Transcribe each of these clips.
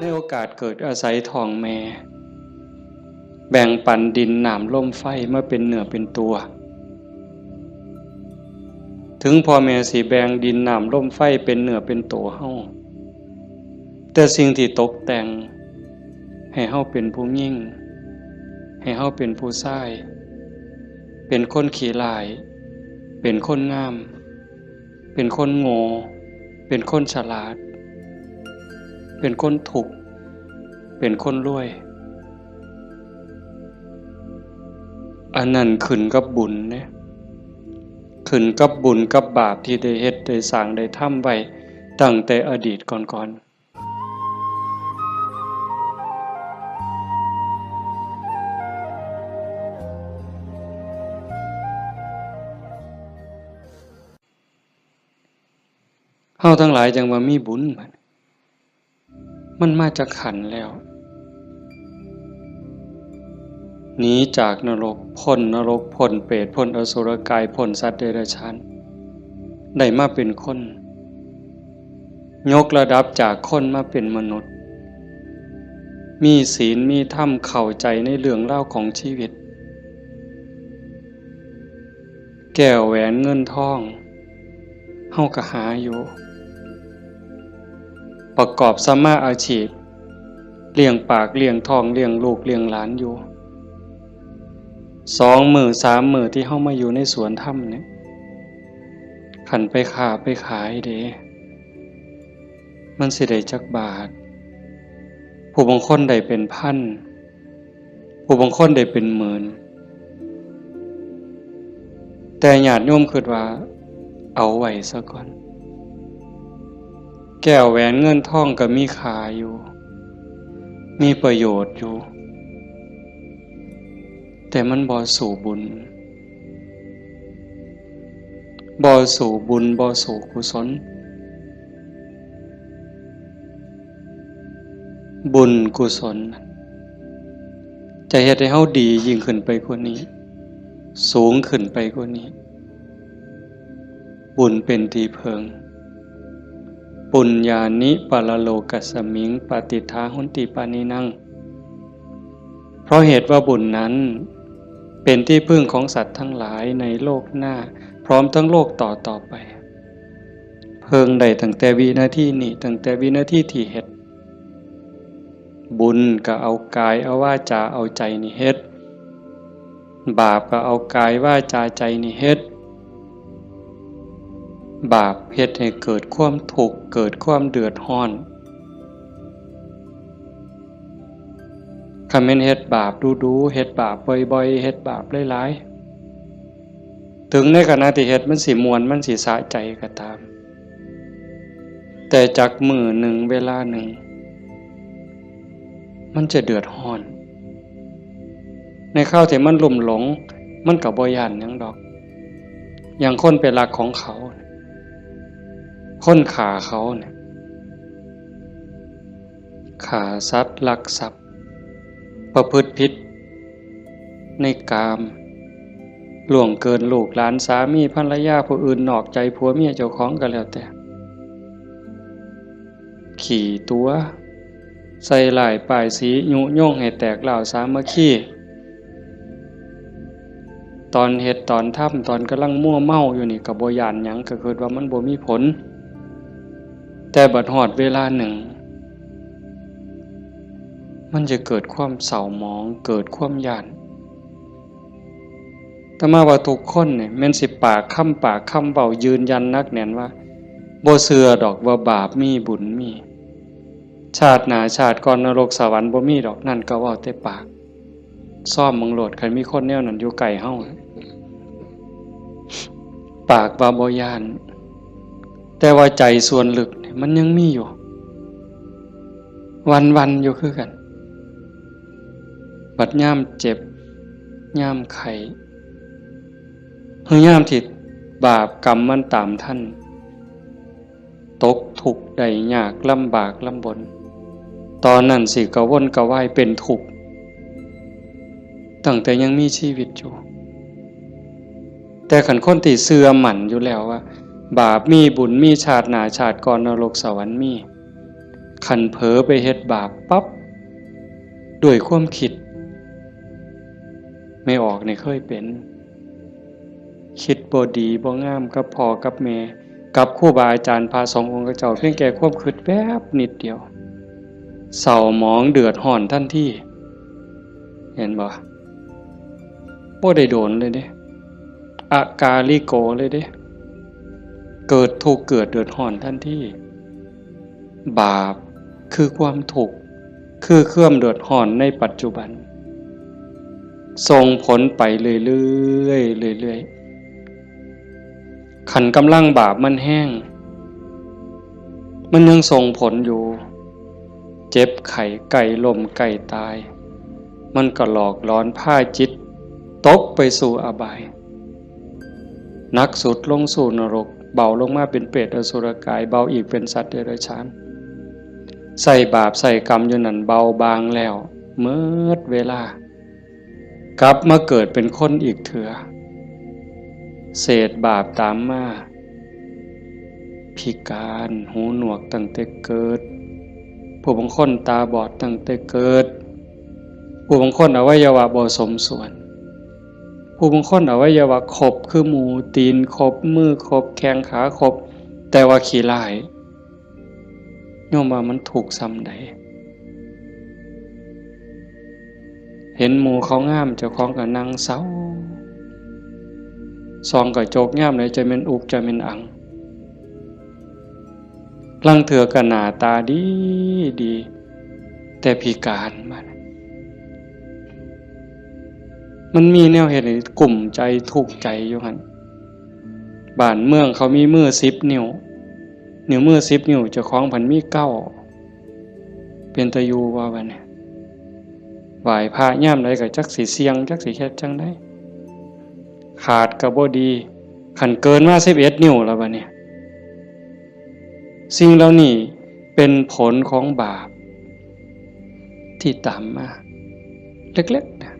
ในโอกาสเกิดอาศัยท้องแม่แบ่งปันดินน้ำลมไฟมาเป็นเนื้อเป็นตัวถึงพ่อแม่สิแบ่งดินน้ำลมไฟเป็นเนื้อเป็นตัวเฮาแต่สิ่งที่ตกแต่งให้เฮาเป็นผู้ยิ่งให้เฮาเป็นผู้ชายเป็นคนขี้ร้ายเป็นคนงามเป็นคนโง่เป็นคนฉลาดเป็นคนถูกเป็นคนรวยอันนั้นขึ้นกับบุญเนี่ยขึ้นกับบุญกับบาปที่ได้เฮ็ดได้สร้างได้ทำไว้ตั้งแต่อดีตก่อนเฮาทั้งหลายจังว่ามีบุญมันมาจากขันธ์แล้วหนีจากนรกพ้นนรกพ้นเปรตพ้นอสุรกายพ้นสัตว์เดรัจฉานได้มาเป็นคนยกระดับจากคนมาเป็นมนุษย์มีศีลมีธรรมเข้าใจในเรื่องเล่าของชีวิตแก้วแหวนเงินทองเฮาก็หาอยู่ประกอบสัมมาอาชีพเลี้ยงปากเลี้ยงท้องเลี้ยงลูกเลี้ยงหลานอยู่2 มื้อ 3 มื้อที่เฮามาอยู่ในสวนธรรมเนี่ยขันไปค้าไปขายเด้มันสิได้จักบาทผู้บางคนได้เป็นพันผู้บางคนได้เป็นหมื่นแต่ญาติโยมคิดว่าเอาไว้ซะก่อนแก้วแหวนเงินทองก็มีค่าอยู่มีประโยชน์อยู่แต่มันบ่สู่บุญบ่สู่บุญบ่สู่กุศลบุญกุศลจะเฮ็ดให้เฮาดียิ่งขึ้นไปกว่านี้สูงขึ้นไปกว่านี้บุญเป็นที่เพิงปุญญานิปะละโลกัสสมิงปฏิทาหุนติปานินังเพราะเหตุว่าบุญนั้นเป็นที่พึ่งของสัตว์ทั้งหลายในโลกหน้าพร้อมทั้งโลกต่อไปเพิงได้ตั้งแต่วินาทีนี้ตั้งแต่วินาทีที่เฮ็ดบุญก็เอากายเอาวาจาเอาใจนี่เฮ็ดบาปก็เอากายวาจาใจนี่เฮ็ดบาปเฮ็ดให้เกิดความทุกข์เกิดความเดือดร้อนคันแม่นเฮ็ดบาปดูๆเฮ็ดบาปบ่อยๆเฮ็ดบาปหลายๆถึงในขณะที่เฮ็ดมันสิม่วนมันสิสะใจก็ตามแต่จักมื้อหนึ่งเวลาหนึ่งมันจะเดือดร้อนในข้าวที่มันลุ่มหลงมันก็บ่ย้านหยังดอกอย่างคนไปรักของเขาคนฆ่าเขาเนี่ยฆ่าสัตว์ลักทรัพย์ประพฤติผิดในกามล่วงเกินลูกหลานสามีภรรยาผู้อื่นนอกใจผัวเมียเจ้าของก็แล้วแต่ขี่ตัวใส่หลายป้ายสียุโย่งให้แตกเหล่าสามัคคีตอนเฮ็ดตอนทำตอนกำลังมั่วเมาอยู่นี่ก็บ่ย้านหยังก็คิดว่ามันบ่มีผลแต่บัดฮอดเวลาหนึ่งมันจะเกิดความเศร้าหมองเกิดความย้านแต่มาว่าทุกคนเนี่ยแม่นสิปากคำเว้ายืนยันนักแน่นว่าบ่เชื่อดอกว่าบาปมีบุญมีชาติหน้าชาติก่อนนรกสวรรค์บ่มีดอกนั่นก็เว้าแต่ปากซ่อมมึงโลดคันมีคนแนวนั้นอยู่ใกล้เฮาปากว่าบ่ย้านแต่ว่าใจส่วนลึกเนี่ยมันยังมีอยู่วันๆอยู่คือกันบัดยามเจ็บยามไข้หรือยามที่บาปกรรมมันตามท่านตกทุกข์ได้ยากลำบากลำบนตอนนั้นสิกระวนกระวายเป็นทุกข์ตั้งแต่ยังมีชีวิตอยู่แต่ขันคนที่เสื่อมั่นอยู่แล้วว่าบาปมีบุญมีชาติหน้าชาติก่อนนรกสวรรค์มี ขันเผลอไปเฮ็ดบาปปั๊บด้วยความคิดไม่ออกในเคยเป็นคิดบ่ดีบ่งามกับพ่อกับแม่กับครูบาอาจารย์พาสององค์เจ้าเพียงแค่ความคิดแป๊บนิดเดียวเศร้าหมองเดือดร้อนทันทีเห็นบ่ได้โดนเลยเด้อากาลิโกเลยเด้เกิดทุกข์เกิดเดือดร้อนทันทีบาปคือความทุกข์คือเครื่องเดือดร้อนในปัจจุบันส่งผลไปเรื่อยๆเรื่อยๆขันกำลังบาปมันแห้งมันยังส่งผลอยู่เจ็บไข้ไก่ล้มไก่ตายมันก็หลอกล้อนพาจิตตกไปสู่อบายหนักสุดลงสู่นรกเบาลงมาเป็นเปรตอสุรกายเบาอีกเป็นสัตว์เดรัจฉานใส่บาปใส่กรรมอยู่นั่นเบาบางแล้วเมื่อเวลากลับมาเกิดเป็นคนอีกเถื่อเศษบาปตามมาพิการหูหนวกตั้งแต่เกิดผู้บางคนตาบอดตั้งแต่เกิดผู้บางคนอวัยวะบ่สมส่วนผู้บางคนอวัยวะครบคือหมูตีนครบมือครบแข้งขาครบแต่ว่าขี้ร้ายโยมว่ามันถูกซ้ำใดเห็นหมูเขางามเจ้าของก็นั่งเศร้าซองก็โจกงามเลยจะเป็นอุกจะเป็นอังลังเถื่อก็หน้าตาดีดีแต่พิการมันมีแนวเหตุให้กลุ่มใจทุกข์ใจอยู่หั่นบ้านเมืองเขามีมือ10 นิ้วนิ้วมือ10 นิ้วเจ้าของพันมี9เป็นตะยูว่าบัดนี้ไหว้พระยามใดก็จักสิเสียงจักสิเฮ็ดจังได๋ขาดก็บ่ดีคันเกินมา11 นิ้วแล้วบัดนี้สิ่งเหล่านี้เป็นผลของบาปที่ตามมาเล็กๆนะ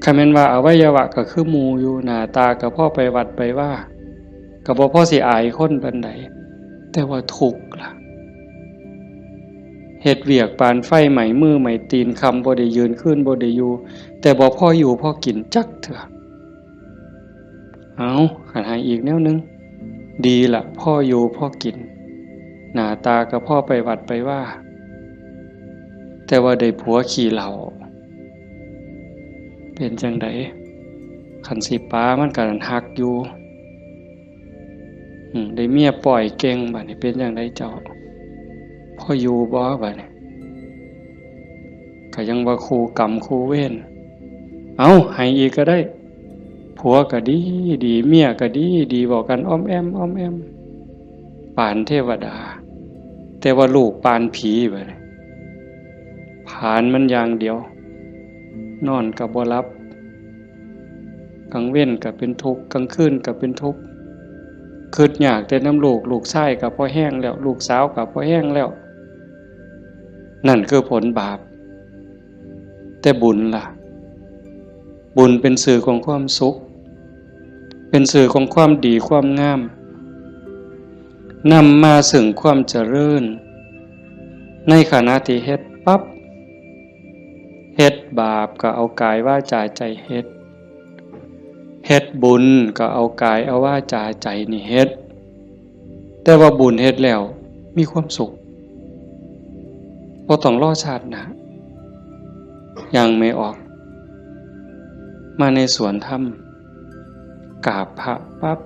คำแม่นว่าอวัยวะก็คือหมู่อยู่หน้าตาก็พอไปวัดไปว่าก็บ่พอสิอายคนปานใดแต่ว่าทุกข์ล่ะเฮ็ดเวียกปานไฟไหม้มือไหม้ตีนคำบ่ได้ยืนขึ้นบ่ได้อยู่แต่บ่พออยู่พอกินจักเถื่อเอาคันหาอีกแนวนึงดีล่ะพ่ออยู่พ่อกินหน้าตาก็พ่อไปวัดไปว่าแต่ว่าได้ผัวขี่เหล้าเป็นจังไดคันสิป้ามันก็หักอยู่ได้เมียปล่อยเก่งบัดนี้เป็นจังไดเจ้าพ่ออยู่บ่บัดนี้ก็ยังว่าคู่กรรมคู่เวรเอาให้อีกก็ได้ผัวก็ดีดีเมียก็ดีดีบอกกันอ้อมแอมอ้อมแอมปานเทวดาแต่ว่าลูกปานผีบัดนี้ผานมันอย่างเดียวนอนก็บ่หลับกลางเว้นก็เป็นทุกข์กลางคืนก็เป็นทุกข์คิดอยากแต่น้ำลูกชายก็พอแห้งแล้วลูกสาวก็พอแห้งแล้วนั่นคือผลบาปแต่บุญล่ะบุญเป็นสื่อของความสุขเป็นสื่อของความดีความงามนำมาซึ่งความเจริญในขณะที่เฮ็ดปั๊บเฮ็ดบาปก็เอากายวาจาใจเฮ็ดบุญก็เอากายเอาวาจาใจนี่เฮ็ดแต่ว่าบุญเฮ็ดแล้วมีความสุขบ่ต้องรอชาติหน้ายังไม่ออกมาในสวนธรรมกราบพระปั๊บ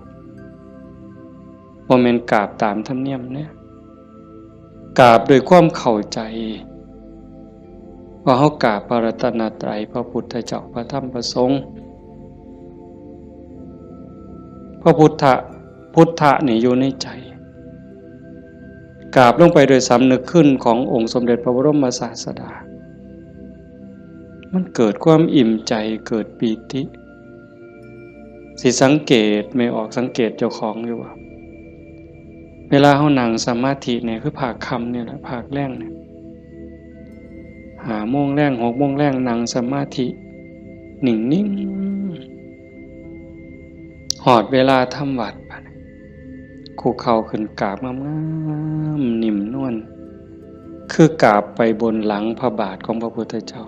บ่แม่นกราบตามธรรมเนียมเนี่ยกราบด้วยความเข้าใจว่าเฮากราบพระรัตนตรัยพระพุทธเจ้าพระธรรมพระสงฆ์พระพุทธะนี่อยู่ในใจกราบลงไปโดยสำนึกขึ้นขององค์สมเด็จพระบรมศาสดามันเกิดความอิ่มใจเกิดปีติสิสังเกตไม่ออกสังเกตเจ้าของอยู่ว่าเวลาเฮานั่งสมาธิเนี่ยคือภาคค่ำเนี่ยแหละภาคแรงเนี่ย5 โมงแรง 6 โมงแรงนั่งสมาธินิ่งๆหอดเวลาทำวัด คุกเข่าขึ้นกราบงามๆนิ่มนวลคือกราบไปบนหลังพระบาทของพระพุทธเจ้า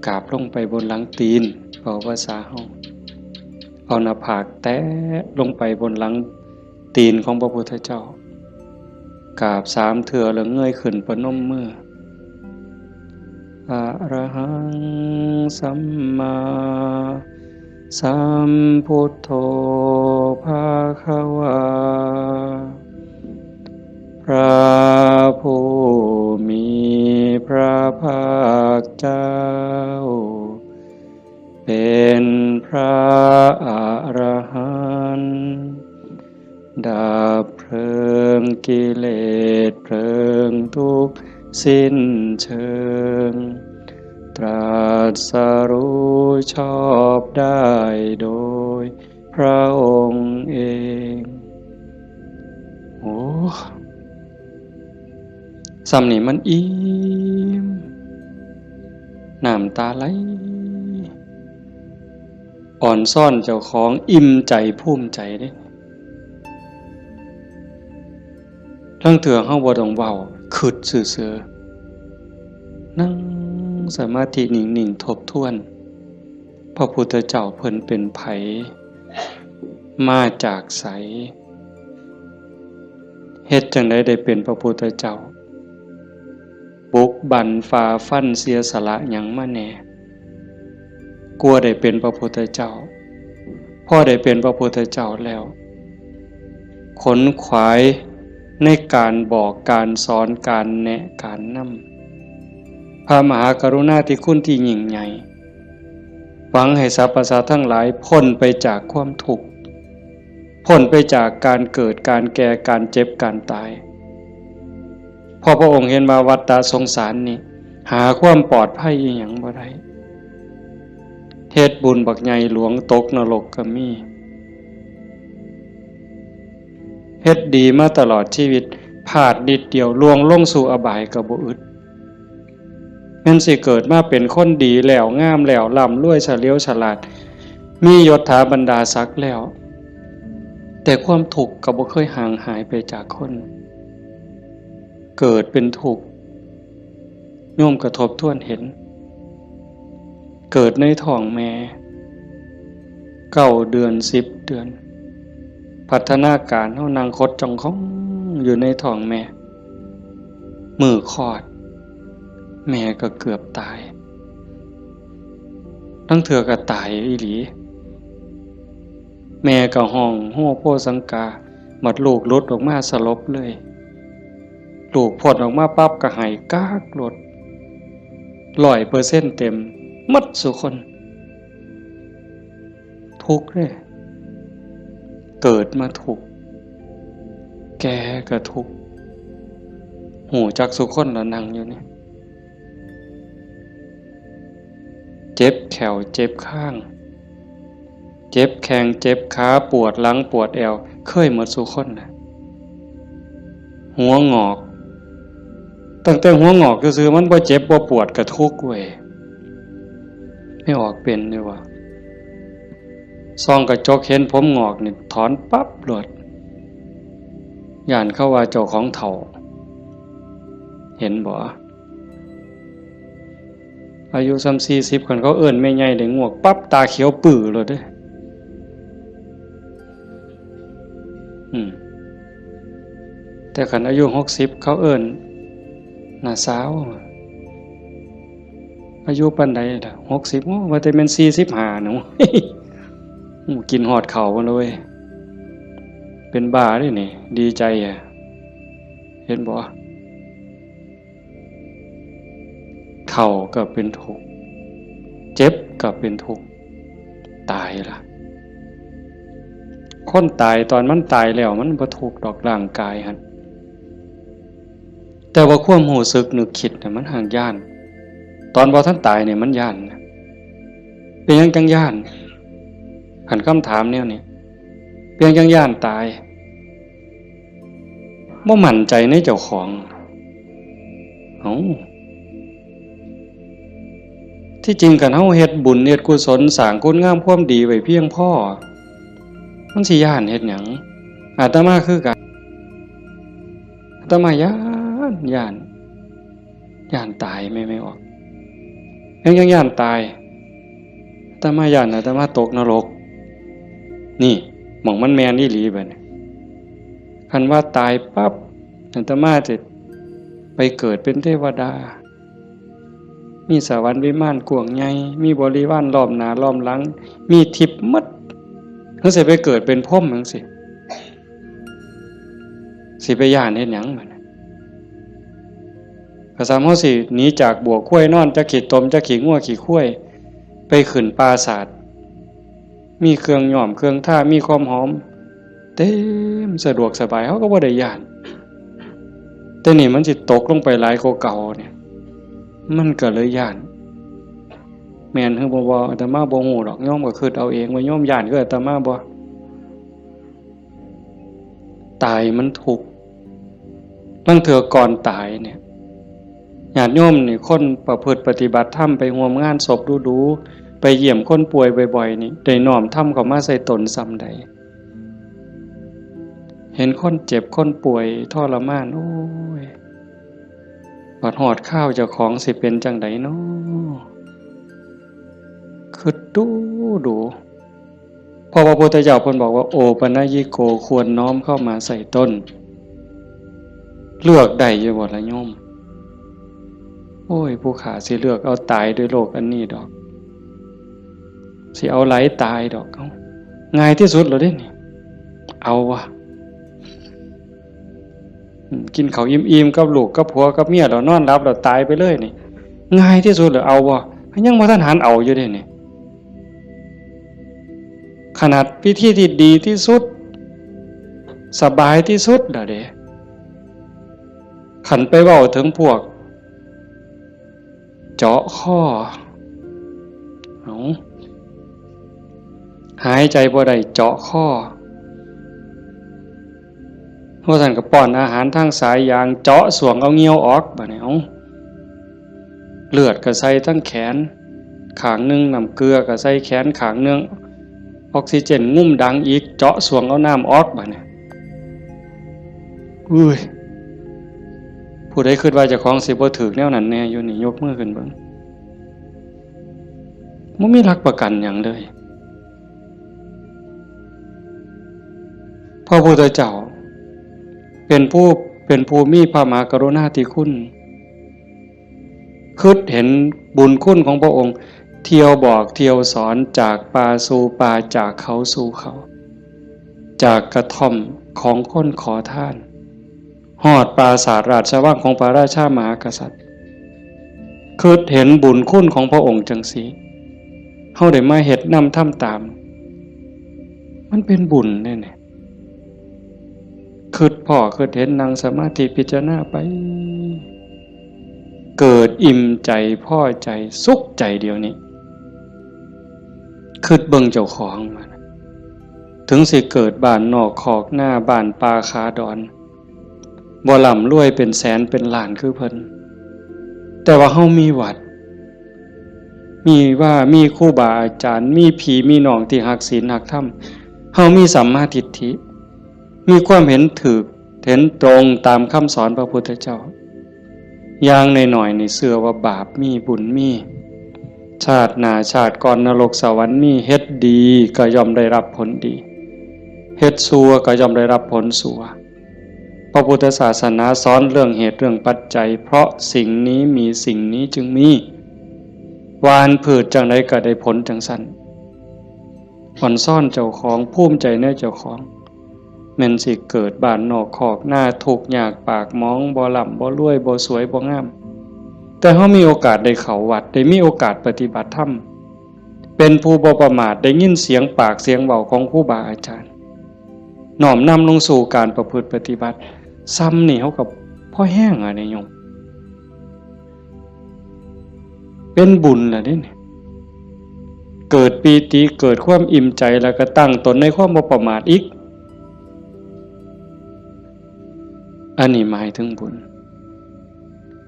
กราบลงไปบนหลังตีนเอาภาษาเฮาเอาหน้าผากแตะลงไปบนหลังตีนของพระพุทธเจ้ากราบ3 เทื่อแล้วเงยขึ้นประนมมืออะระหังสัมมาสัมพุทโธภะคะวาพระผู้มีพระภาคเจ้าเป็นพระอรหันต์ดับเพลิงกิเลสเพลิงทุกข์สิ้นเชิงตรัสรู้ชอบได้โดยพระองค์เองโอ้ซ้ำนี่มันอิ่มน้ำตาไหลอ่อนซ่อนเจ้าของอิ่มใจภูมิใจเด้ทั้งเถื่อเฮาบ่ต้องเว้าคิดซื่อๆนั่งสมาธินิ่งๆทบทวนพระพุทธเจ้าเพิ่นเป็นไผมาจากไสเฮ็ดจังได๋ได้เป็นพระพุทธเจ้าบุกบั่นฝ่าฟันเสียสละหยังมาแน่กลัวได้เป็นพระพุทธเจ้าพอได้เป็นพระพุทธเจ้าแล้วขนขวายในการบอกการสอนการแนะการนำพระมหากรุณาธิคุณที่ยิ่งใหญ่หวังให้สรรพสัตว์ทั้งหลายพ้นไปจากความทุกข์พ้นไปจากการเกิดการแก่การเจ็บการตายพอพระองค์เห็นว่าวัฏฏะสงสารนี้หาความปลอดภัยอีหยังบ่ได้เฮ็ดบุญบักใหญ่หลวงตกนรกก็มีเฮ็ดดีมาตลอดชีวิตพลาดนิดเดียวล่วงลงสู่อบายก็บ่อึดแม่นสิเกิดมาเป็นคนดีแล้วงามแล้วร่ำรวยเฉลียวฉลาดมียศถาบรรดาศักดิ์แล้วแต่ความทุกข์ก็บ่เคยห่างหายไปจากคนเกิดเป็นทุกข์โยมกระทบทวนเห็นเกิดในท้องแม่9 เดือน10 เดือนพัฒนาการเฮานั่งคดจ้องของอยู่ในท้องแม่มือคลอดแม่ก็เกือบตายทั้งเถื่อก็ตายอีหลีแม่ก็ห้องโฮโพสังกาหมดลูกหลุดออกมาสลบเลยลูกพดออกมาปั๊บก็หายกากหลด100%เต็มหมดสุคนทุกข์เลยเกิดมาทุกข์แก่ก็ทุกข์หูจักสุคนแล้วนั่งอยู่นี่เจ็บแขวเจ็บข้างเจ็บแข้งเจ็บขาปวดหลังปวดเอวเคยหมดสุคนนะหัวงอกตั้งแต่หัวงอกก็คือมันบ่เจ็บบ่ปวดก็ทุกข์เว้ยไม่ออกเป็นเลยว่ะซองกระจกเห็นผมงอกนี่ถอนปั๊บโลดย่านเข้าว่าเจ้าของเฒ่าเห็นบ่อายุ40คนเขาเอิ้นแม่ใหญ่ได้งวกปั๊บตาเขียวปื้อโลดเด้แต่คันอายุ60เขาเอิ้นน่าสาวอายุปานใดล่ะ60ว่าแต่แม่น45หนู กินฮอดข้าวบ่เลยเป็นบ้าเด้นี่ดีใจอ่ะเห็นบ่เฒ่าก็เป็นทุกข์เจ็บก็เป็นทุกข์ตายล่ะคนตายตอนมันตายแล้วมันบ่ทุกข์ดอกร่างกายหั่นแต่ว่าความรู้สึกนึกคิดน่ะมันห่างย่านตอนบ่ทันตายเนี่ยมันย่านเป็นหยังจังย่านคันคำถามแนวนี้เป็นหยังจังย่านตายบ่มั่นใจในเจ้าของที่จริงกันเฮาเฮ็ดบุญเฮ็ดกุศลสร้างคุณงามความดีไว้เพียงพอมันสิย่านเฮ็ดหยัง อาตมาคือกันอาตมาย่านตายไม่ออกยังย่านตายอาตมาย่านอาตมาตกนรกนี่หม่องมันแมนอีหลีบัดนี้คันว่าตายปั๊บอาตมาจะไปเกิดเป็นเทวดามีสวรรค์วิมานกว้างใหญ่มีบริวารล้อมหน้าล้อมหลังมีทิพย์หมดจังสิไปเกิดเป็นพรหมจังสิไปย่านเฮ็ดหยังบัดนี้ก็สามเฮาสิหนีจากบ่วข้วยนอนจักขี้ตมจักขี้งัวขี้ข้วยไปขึ้นปราสาทมีเครื่องหอมเครื่องท่ามีความหอมเต็มสะดวกสบายเฮาก็บ่ได้ย่านแต่นี่มันสิตกลงไปหลายกว่าเก่าเนี่ยมันก็เลยย่านแม่นคือบ่อาตมาบ่ฮู้ดอกโยมก็คิดเอาเองว่าโยมย่านคืออาตมาบ่ตายมันทุกข์ลางเทื่อก่อนตายเนี่ยญาติโยมนี่คนประพฤติปฏิบัติธรรมไปร่วมงานศพดูๆไปเยี่ยมคนป่วยบ่อยๆนี่ได้น้อมธรรมเข้ามาใส่ตนซ้ำใดเห็นคนเจ็บคนป่วยทรมานโอ้ยบัดฮอดข้าวเจ้าของสิเป็นจังไดน้อคือดูพอพระพุทธเจ้าเพิ่นบอกว่าโอปัญญิโกควรน้อมเข้ามาใส่ต้นเลือกได้อยู่บ่ล่ะโยมโอ้ยผู้ขาสิเลือกเอาตายด้วยโรคอันนี้ดอกสิเอาไหลตายดอกเอาง่ายที่สุดแล้วเด้นี่เอาวะกินข้าวอิ่มๆกับลูกกับผัวกับเมียแล้วนอนหลับแล้วตายไปเลยนี่ง่ายที่สุดแล้วเอาวะยังบ่ทันหันเอาอยู่เด้นี่ขนาดพิธีที่ดีที่สุดสบายที่สุดล่ะเด้ขันไปเว้าถึงพวกเจาะข้อหายใจบ่ได้เจาะข้อพวกท่านก็ป้อนอาหารทางสายยางเจาะสวงเอาเงี้ยวออกบัดนี้เลือดก็ใส่ทั้งแขนข้างนึงน้ำเกลือก็ใส่แขนข้างนึงออกซิเจนงุ่มดังอีกเจาะสวงเอาน้ำออกบัดนี้อุ้ยผู้ใดคิดว่าเจ้าของสิบ่ถูกแนวนั้นแน่อยู่นี่ยกมือขึ้นเบิ่งบ่มีหลักประกันหยังเลยพระพุทธเจ้าเป็นผู้มีพระมหากรุณาธิคุณคิดเห็นบุญคุณของพระองค์เที่ยวบอกเที่ยวสอนจากป่าสู่ป่าจากเขาสู่เขาจากกระท่อมของคนขอทานฮอดปราสาทราชวังของพระราชามหากษัตริย์คิดเห็นบุญคุณของพระองค์จังซี่เฮาได้มาเฮ็ดนำทำตามมันเป็นบุญแน่ๆคิดพ่อคิดเห็นนั่งสมาธิพิจารณาไปเกิดอิ่มใจพอใจสุขใจเดียวนี้คิดเบิ่งเจ้าของมันถึงสิเกิดบ้านนอกคอกหน้าบ้านป่าคาดอนบ่ร่ำรวยเป็นแสนเป็นล้านคือเพิ่นแต่ว่าเฮามีวัดมีครูบาอาจารย์มีพี่มีน้องที่รักศีลรักธรรมเฮามีสัมมาทิฏฐิมีความเห็นถูกเห็นตรงตามคำสอนพระพุทธเจ้าอย่างน้อยๆนี่เชื่อว่าบาปมีบุญมีชาติหน้าชาติก่อนนรกสวรรค์มีเฮ็ดดีก็ย่อมได้รับผลดีเฮ็ดชั่วก็ย่อมได้รับผลชั่วพระพุทธศาสนาสอนเรื่องเหตุเรื่องปัจจัยเพราะสิ่งนี้มีสิ่งนี้จึงมีหวานพืชจังไดก็ได้ผลจังซั่นอ่อนซ่อนเจ้าของภูมิใจในเจ้าของแม่นสิเกิดบ้านนอกคอกหน้าทุกข์ยากปากหมองบ่ร่ำบ่รวยบ่สวยบ่งามแต่เฮามีโอกาสได้เข้าวัดได้มีโอกาสปฏิบัติธรรมเป็นผู้บ่ประมาทได้ยินเสียงปากเสียงเว้าของครูบาอาจารย์น้อมนำลงสู่การประพฤติปฏิบัติซ้ำนี่เฮากับพ่อแห้งอ่ะเนี่ยโยมเป็นบุญล่ะนี่เกิดปีติเกิดความอิ่มใจแล้วก็ตั้งตนในความบ่ประมาทอีกอันนี้หมายถึงบุญ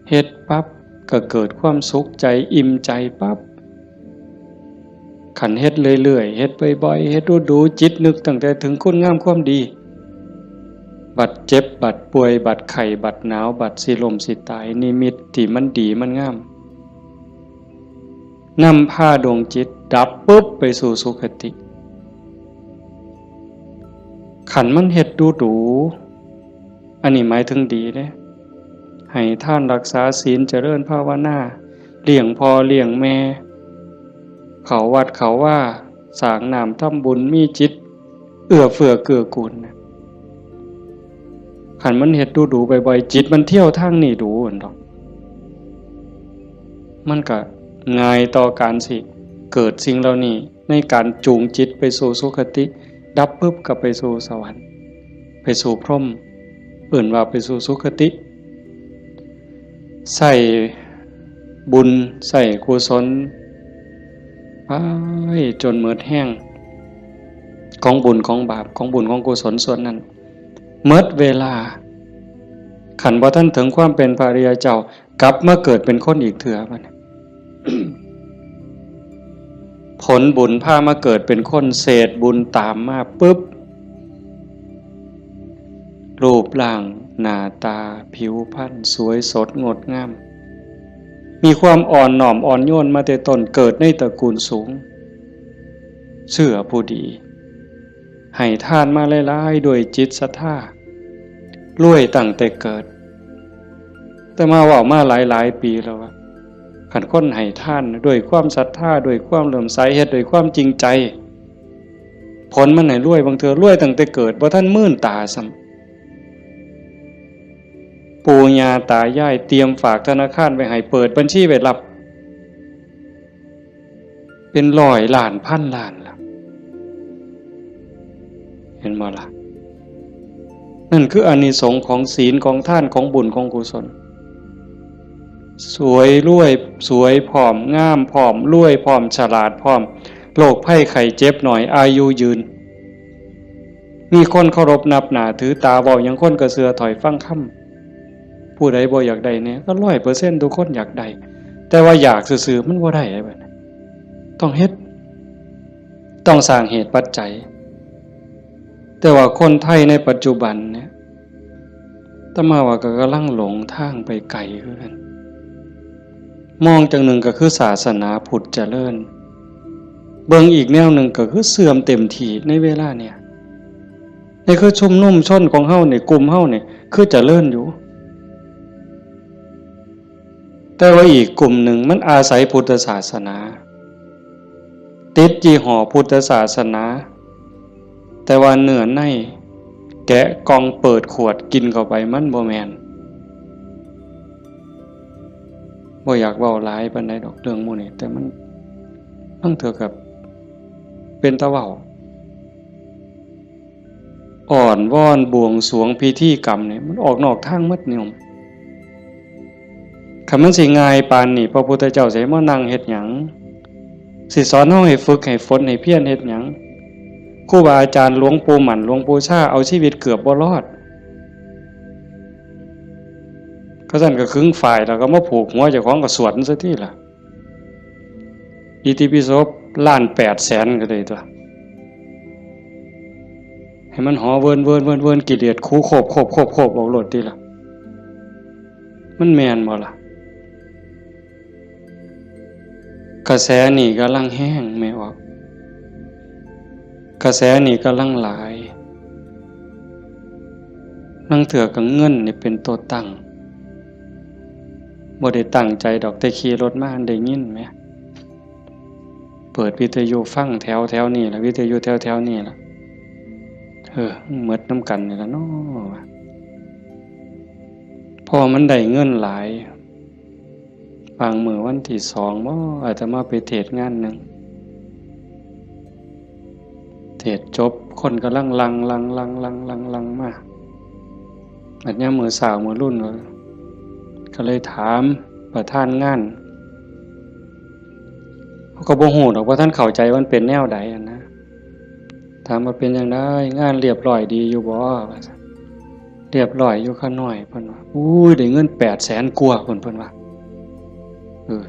เฮ็ดปั๊บก็เกิดความสุขใจอิ่มใจปั๊บขันเฮ็ดเรื่อยๆเฮ็ดบ่อยๆเฮ็ดดูๆจิตนึกตั้งแต่ถึงคุณงามความดี บัดเจ็บบัดป่วยบัดไข้บัดหนาวบัดสิลมสิตายนิมิตที่มันดีมันงามนำพาดวงจิตดับปุ๊บไปสู่สุคติขันมันเฮ็ดดูอันนี้หมายถึงดีเด้ให้ท่านรักษาศีลเจริญภาวนาเลี้ยงพ่อเลี้ยงแม่เขาวัดเขาว่าสร้างน้ำทำบุญมีจิตเอื้อเฟื้อเกื้อกูลขันมันเฮ็ดดูบ่อยๆจิตมันเที่ยวทางนี้ดูอันดอกมันก็ง่ายต่อการสิเกิดสิ่งเหล่านี้ในการจูงจิตไปสู่สุคติดับปุ๊บก็ไปสู่สวรรค์ไปสู่พรหมเอื่นว่าไปสู่สุคติใส่บุญใส่กุศลไปจนหมดแห้งของบุญของบาปของบุญของกุศลส่วนนั้นหมดเวลาขันบ่ท่านถึงความเป็นพระอริยเจ้ากลับมาเกิดเป็นคนอีกเถื่อบัดนี้ ผลบุญพามาเกิดเป็นคนเศษบุญตามมาปุ๊บรูปร่างหน้าตาผิวพรรณสวยสดงดงามมีความอ่อนน้อมอ่อนโยนมาแต่ต้นเกิดในตระกูลสูงเชื่อผู้ดีให้ทานมาหลายๆด้วยจิตศรัทธารวยตั้งแต่เกิดแต่มาว่ามาหลายปีแล้วว่าขันคนให้ท่านด้วยความศรัทธาด้วยความเลื่อมใสเฮ็ดด้วยความจริงใจผลมันให้รวยบางเทื่อรวยตั้งแต่เกิดบ่ทันมื่นตาซ้ำปู่ย่าตายายเตรียมฝากธนาคารไว้ให้เปิดบัญชีไว้รับเป็นร้อยล้านพันล้านล่ะเห็นบ่ล่ะนั่นคืออานิสงส์ของศีลของทานของบุญของกุศลสวยรวยสวยผอมงามผอมรวยผอมฉลาดผอมโรคภัยไข้เจ็บหน่อยอายุยืนมีคนเคารพนับหน้าถือตาเว้าหยังคนก็เชื่อถอยฟังคำผู้ใดบ่อยากได้เนี่ยก็ 100% ทุกคนอยากได้แต่ว่าอยากซื่อๆมันบ่ได้บัดนี้ต้องเฮ็ดต้องสร้างเหตุปัจจัยแต่ว่าคนไทยในปัจจุบันเนี่ยอาตมาว่าก็กำลังหลงทางไปไกลคือกันมองจังหนึ่งก็คือศาสนาพุทธเจริญเบิ่งอีกแนวหนึ่งก็คือเสื่อมเต็มทีในเวลาเนี่ยนี่คือชุมนุมชนของเฮาเนี่ยกลุ่มเฮาเนี่ยคือเจริญอยู่แต่ว่าอีกกลุ่มหนึ่งมันอาศัยพุทธศาสนาติดยี่ห้อพุทธศาสนาแต่ว่าเนื้อในแกะกล่องเปิดขวดกินเข้าไปมันบ่แม่นบ่อยากเว้าหลายปานใดดอกเรื่องหมู่นี้แต่มันต้องเถือกับเป็นตะเว้าอ่อนวอนบวงสรวงพิธีกรรมนี่มันออกนอกทางหมดนิยมคันมันสิง่ายปานนี้พระพุทธเจ้าสิมานั่งเฮ็ดหยังสิสอนเฮาให้ฝึกให้ฝนให้เพียรเฮ็ดหยังครูบาอาจารย์หลวงปู่หมั่นหลวงปู่ชาเอาชีวิตเกือบบ่รอดก็สั่นก็ครึ่งฝ่ายแล้วก็มาผูกหัวเจ้าของก็สวดซะทีล่ะอิติปิโส1,800,000ก็ได้ตัวให้มันหอเวินกิเลสคูโคบเอาโลดติล่ะมันแม่นบ่ล่ะกระแสนี่กำลังแห้งแม่ออกกระแสนี่กำลังหลายนั่งเถื่อกับเงินนี่เป็นตัวตั้งบ่ได้ตั้งใจดอกแต่ขี่รถมาได้ยินไหมเปิดวิทยุฟังแถวนี่ล่ะวิทยุแถวนี่ล่ะหมดน้ำกันนี่ล่ะเนาะพอมันได้เงินหลายบางมื้อวันที่2บ่อาตมาไปเทศงานนึงเทศจบคนกำลังลังมาอันนี้มือสาวมือรุ่นก็เลยถามประธานงานเขาก็บ่ฮู้ดอกว่าท่านเข้าใจว่ามันเป็นแนวใดนะถามว่าเป็นจังได๋งานเรียบร้อยดีอยู่บ่เรียบร้อยอยู่ค่าน้อยเพิ่นว่าอุ้ยได้เงิน800,000กว่าเพิ่นว่า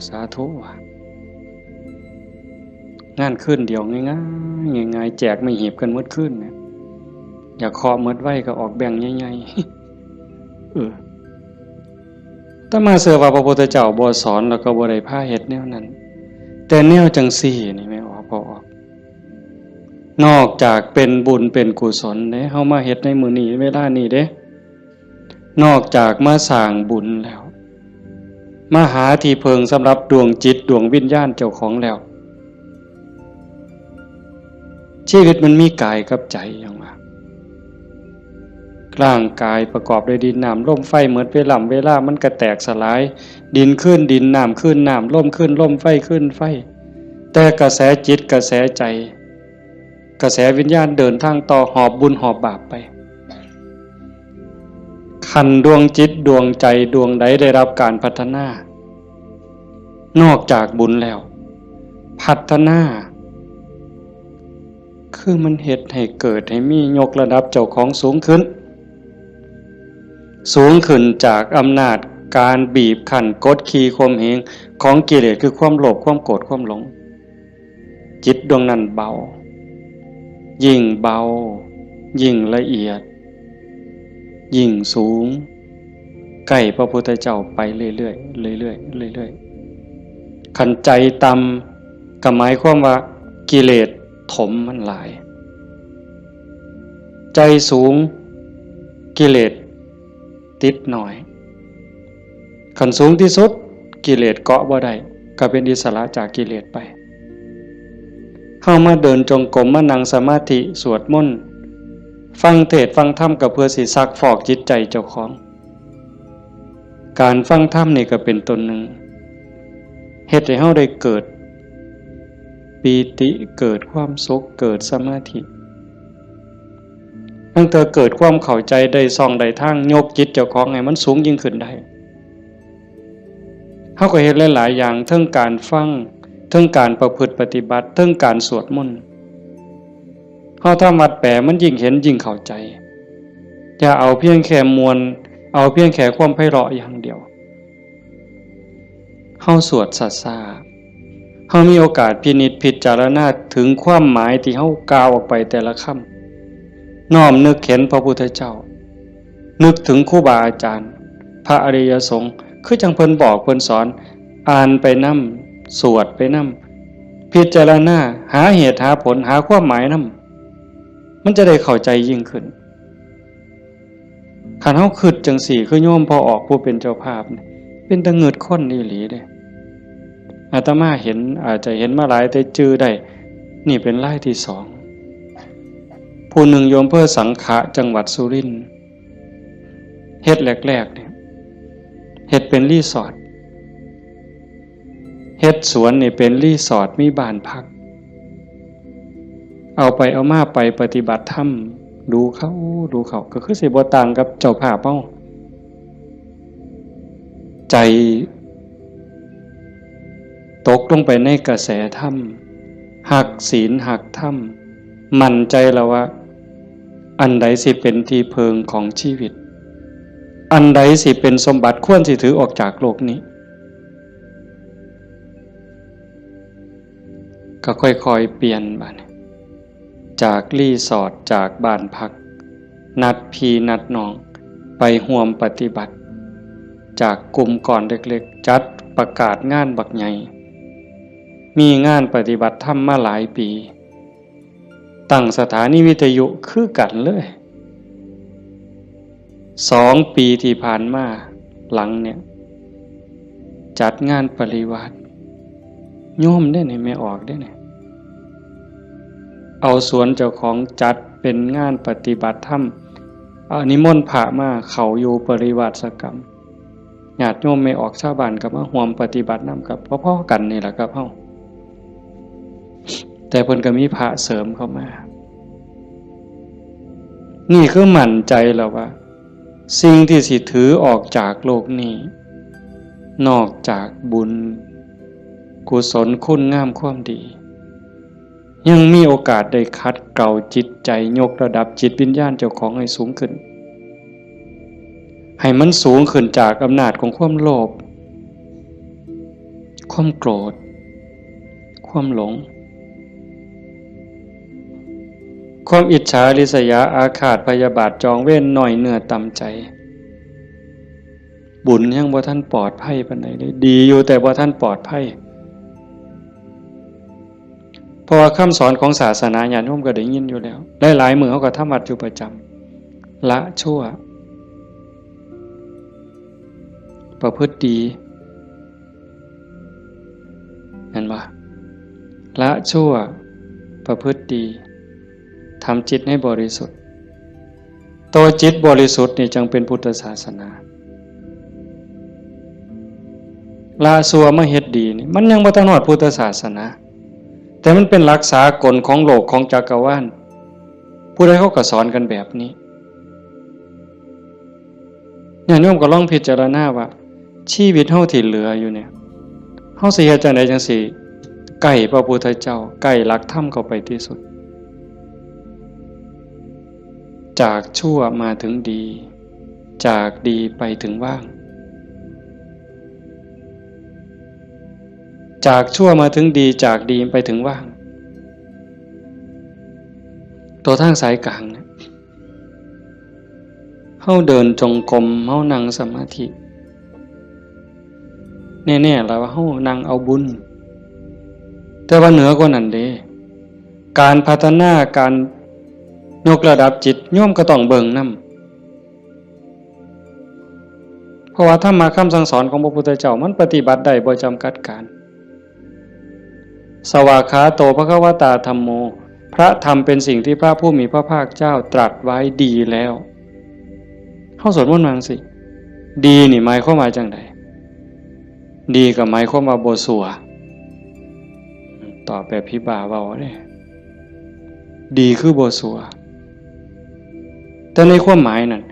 สาธุว่ะงานคืนเดียวง่ายๆแจกไม่หีบกันหมดคืนเนี่ย อยากเคาะเมิดไว้ก็ออกแบ่งใหญ่ๆถ้ามาเสือว่าพระพุทธเจ้าบ่สอนแล้วก็บ่ได้พาเฮ็ดแนวนั้นแต่แนวจังซี่นี่ไม่ออกบ่ออกนอกจากเป็นบุญเป็นกุศลเด้เฮามาเฮ็ดในมื้อนี้เวลานี้เด้นอกจากมาสร้างบุญแล้วมาหาที่เพิงสำหรับดวงจิตดวงวิญญาณเจ้าของแล้วชีวิตมันมีกายกับใจอย่างว่าร่างกายประกอบด้วยดินน้ำลมไฟเหมือนเวลามันก็แตกสลายดินขึ้นดินน้ำขึ้นน้ำลมขึ้นลมไฟขึ้นไฟแต่กระแสจิตกระแสใจกระแสวิญญาณเดินทางต่อหอบบุญหอบบาปไปขันดวงจิตดวงใจดวงใดได้รับการพัฒนานอกจากบุญแล้วพัฒนาคือมันเฮ็ดให้เกิดให้มียกระดับเจ้าของสูงขึ้นจากอำนาจการบีบคั้นกดขี่ข่มเหงของกิเลสคือความโลภความโกรธความหลงจิตดวงนั้นเบายิ่งเบายิ่งละเอียดยิ่งสูงใกล้พระพุทธเจ้าไปเรื่อยๆเรื่อยๆเรื่อยๆขันใจต่ำก็หมายความว่ากิเลสถมมันหลายใจสูงกิเลสติดหน่อยขันสูงที่สุดกิเลสเกาะบ่ได้ก็เป็นอิสระจากกิเลสไปเข้ามาเดินจงกรมมานั่งสมาธิสวดมนต์ฟังเทศน์ฟังธรรมก็เพื่อสิซักฟอกจิตใจเจ้าของการฟังธรรมนี่ก็เป็นตนหนึ่งเฮ็ดให้เฮาได้เกิดปีติเกิดความสุขเกิดสมาธิตั้งแต่เกิดความเข้าใจได้ส่องได้ทางยกจิตเจ้าของให้มันสูงยิ่งขึ้นได้เฮาก็เฮ็ดหลายๆอย่างทั้งการฟังทั้งการประพฤติปฏิบัติทั้งการสวดมนต์เฮาทำวัดแปลมันยิ่งเห็นยิ่งเข้าใจอย่าเอาเพียงแค่มวลเอาเพียงแค่ความไพเราะอย่างเดียวเฮาสวดซ่าๆเฮามีโอกาสพินิจพิจารณาถึงความหมายที่เฮากล่าวออกไปแต่ละคำน้อมนึกเห็นพระพุทธเจ้านึกถึงครูบาอาจารย์พระอริยสงฆ์คือจังเพิ่นบอกเพิ่นสอนอ่านไปนำสวดไปนำพิจารณาหาเหตุหาผลหาความหมายนำมันจะได้เข้าใจยิ่งขึ้นคันเฮาคิดจังสี่คือโยมพอออกผู้เป็นเจ้าภาพเป็นตะเงิดคนอีหลีเด้อาตมาเห็นอาจจะเห็นมาหลายแต่จื้อได้นี่เป็นรายที่สองผู้หนึ่งโยมเพื่อสังขะจังหวัดสุรินทร์เฮ็ดแรกๆเนี่ยเฮ็ดเป็นรีสอร์ทเฮ็ดสวนนี่เป็นรีสอร์ทมีบ้านพักเอาไปเอามาไปปฏิบัติธรรมดูเขาก็คือสิบ่ต่างกับเจ้าภาพเฮาใจตกลงไปในกระแสธรรมหักศีลหักธรรมมั่นใจแล้วว่าอันใดสิเป็นที่เพิงของชีวิตอันใดสิเป็นสมบัติควรสิถือออกจากโลกนี้ก็ค่อยๆเปลี่ยนบัดจากรีสอร์ทจากบ้านพักนัดพี่นัดน้องไปร่วมปฏิบัติจากกลุ่มก่อนเล็กๆจัดประกาศงานบักใหญ่มีงานปฏิบัติธรรมมาหลายปีตั้งสถานีวิทยุคือกันเลย2 ปีที่ผ่านมาหลังเนี่ยจัดงานปริวาสโยมได้ไหนไม่ออกได้ไหนเอาสวนเจ้าของจัดเป็นงานปฏิบัติธรรมนิมนต์พระมาเขาอยู่ปริวาสกรรมญาติโยมไม่ออกชาวบ้านกับมาร่วมปฏิบัตินำกับพ่อๆกันนี่แหละครับเฮาแต่เพิ่นก็มีพระเสริมเข้ามานี่คือมั่นใจแล้วว่าสิ่งที่สิถือออกจากโลกนี้นอกจากบุญกุศลคุณงามความดียังมีโอกาสได้คัดเกลาจิตใจยกระดับจิตวิญญาณเจ้าของให้สูงขึ้นให้มันสูงขึ้นจากอำนาจของความโลภความโกรธความหลง ความอิจฉาริษยาอาฆาตพยาบาทจองเว้นหน่อยเนื้อต่ำใจบุญยังบ่ท่านปลอดภัยปานใดเลยดีอยู่แต่บ่ท่านปลอดภัยเพราะว่าคำสอนของศาสนาญาติโยมก็ได้ยินอยู่แล้วหลายๆมื้อเขาก็ทำวัดอยู่ประจำละชั่วประพฤติดีเห็นบ่ละชั่วประพฤติดีทำจิตให้บริสุทธิ์ตัวจิตบริสุทธิ์นี่จึงเป็นพุทธศาสนาละชั่วมาเฮ็ดดีนี่มันยังบ่ทันฮอดพุทธศาสนาแต่มันเป็นหลักษากลของโลกของจักรวาลผู้ใดเขาก็สอนกันแบบนี้เนี่ยโยมก็ลองพิจารณาว่าชีวิตเฮาที่เหลืออยู่เนี่ยเฮาสิเฮ็ดจังได๋จังสิใกล้พระพุทธเจ้าใกล้หลักธรรมเข้าไปที่สุดจากชั่วมาถึงดีจากดีไปถึงว่างจากชั่วมาถึงดีจากดีไปถึงว่างตัวทางสายกลางเนี่ยเฮาเดินจงกรมเฮานั่งสมาธิแน่ๆแล้วว่าเฮานั่งเอาบุญแต่ว่าเหนือกว่านั้นเด้การพัฒนาการยกระดับจิตโยมก็ต้องเบิ่งนำเพราะว่าธรรมะคำสั่งสอนของพระพุทธเจ้ามันปฏิบัติได้บ่จำกัดการสวากขาโตภควตาธัมโมพระธรรมเป็นสิ่งที่พระผู้มีพระภาคเจ้าตรัสไว้ดีแล้วเฮาสวดมนต์ว่าจังซี่ดีนี่หมายความว่าจังได๋ดีก็หมายความว่าบ่ชั่วตอบแบบพี่บ่าเว้าเด้ดีคือบ่ชั่วแต่ในความหมายนั้น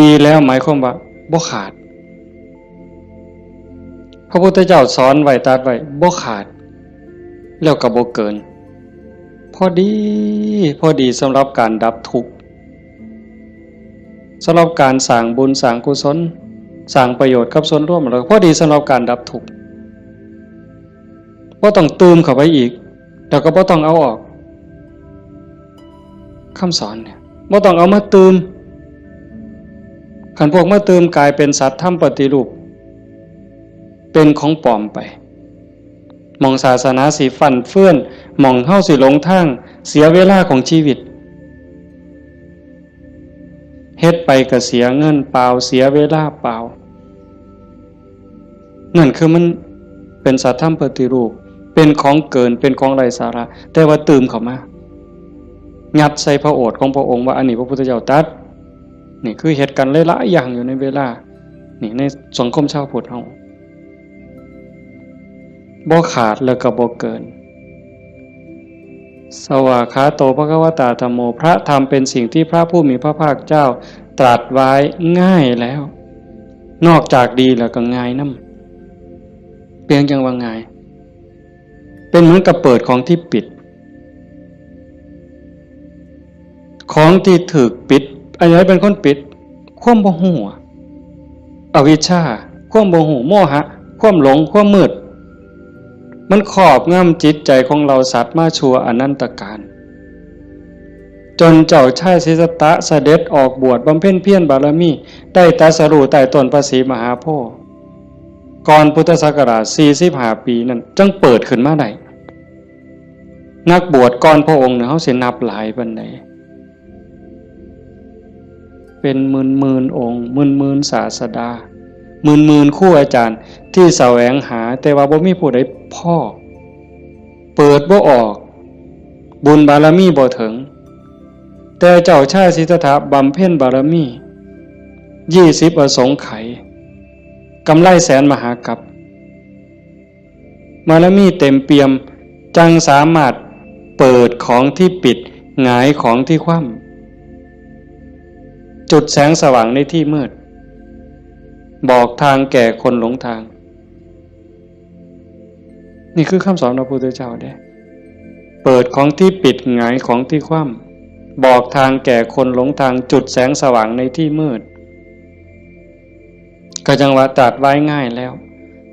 ดีแล้วหมายความว่าบ่ขาดพระพุทธเจ้าสอนไว้ตรัสไว้บ่ขาดแล้วก็บ่เกินพอดีสำหรับการดับทุกข์สำหรับการสร้างบุญสร้างกุศลสร้างประโยชน์กับส่วนรวมแล้วพอดีสำหรับการดับทุกข์บ่ต้องเติมเข้าไปอีกแล้วก็บ่ต้องเอาออกคำสอนเนี่ยบ่ต้องเอามาเติมคันพวกมาเติมกลายเป็นสัตว์ทำปฏิรูปเป็นของปลอมไปมองศาสนาสิฟั่นเฟื่อนมองเฮาสิหลงทางเสียเวลาของชีวิตเฮ็ดไปก็เสียเงินเปล่าเสียเวลาเปล่านั่นคือมันเป็นสัตว์ทำปฏิรูปเป็นของเกินเป็นของไร้สาระแต่ว่าเติมเข้ามางัดใส่พระโอษฐ์ของพระองค์ว่าอันนี้พระพุทธเจ้าตรัสนี่คือเหตุการณ์หลายๆอย่างอยู่ในเวลานี่ในสังคมชาวพุทธเฮาบ่ขาดแล้วก็บ่เกินสวากขาโตภควตาธัมโมพระธรรมเป็นสิ่งที่พระผู้มีพระภาคเจ้าตรัสไว้ง่ายแล้วนอกจากดีแล้วก็ง่ายนำเพียงจังว่าง่ายเป็นเหมือนกับเปิดของที่ปิดของที่ถูกปิดอันไหนเป็นคนปิดความบ่ฮู้อวิชชาความบ่ฮู้โมหะความหลงความมืดมันครอบงำจิตใจของเราสัตว์มาชั่วอนันตกาลจนเจ้าชายสิทธัตถะเสด็จออกบวชบำเพ็ญเพียรบารมีได้ตรัสรู้ใต้ต้นพระศรีมหาโพธิ์ก่อนพุทธศักราช45ปีนั้นจึงเปิดขึ้นมาได้นักบวชก่อนพระองค์เนี่ยเฮาสินับหลายปานใดเป็นหมื่นองค์หมื่นศาสดาหมื่นครูอาจารย์ที่แสวงหาแต่ว่าบ่มีผู้ใดพอเปิดบ่ออกบุญบารมีบ่ถึงแต่เจ้าชายสิทธัตถะบำเพ็ญบารมี20อสงไขยกำไรแสนมหากัปบารมีเต็มเปี่ยมจังสามารถเปิดของที่ปิดหงายของที่คว่ำจุดแสงสว่างในที่มืดบอกทางแก่คนหลงทางนี่คือคำสอนของพระพุทธเจ้าเด้เปิดของที่ปิดหงายของที่คว่ำบอกทางแก่คนหลงทางจุดแสงสว่างในที่มืดก็จังว่าตรัสไว้ง่ายแล้ว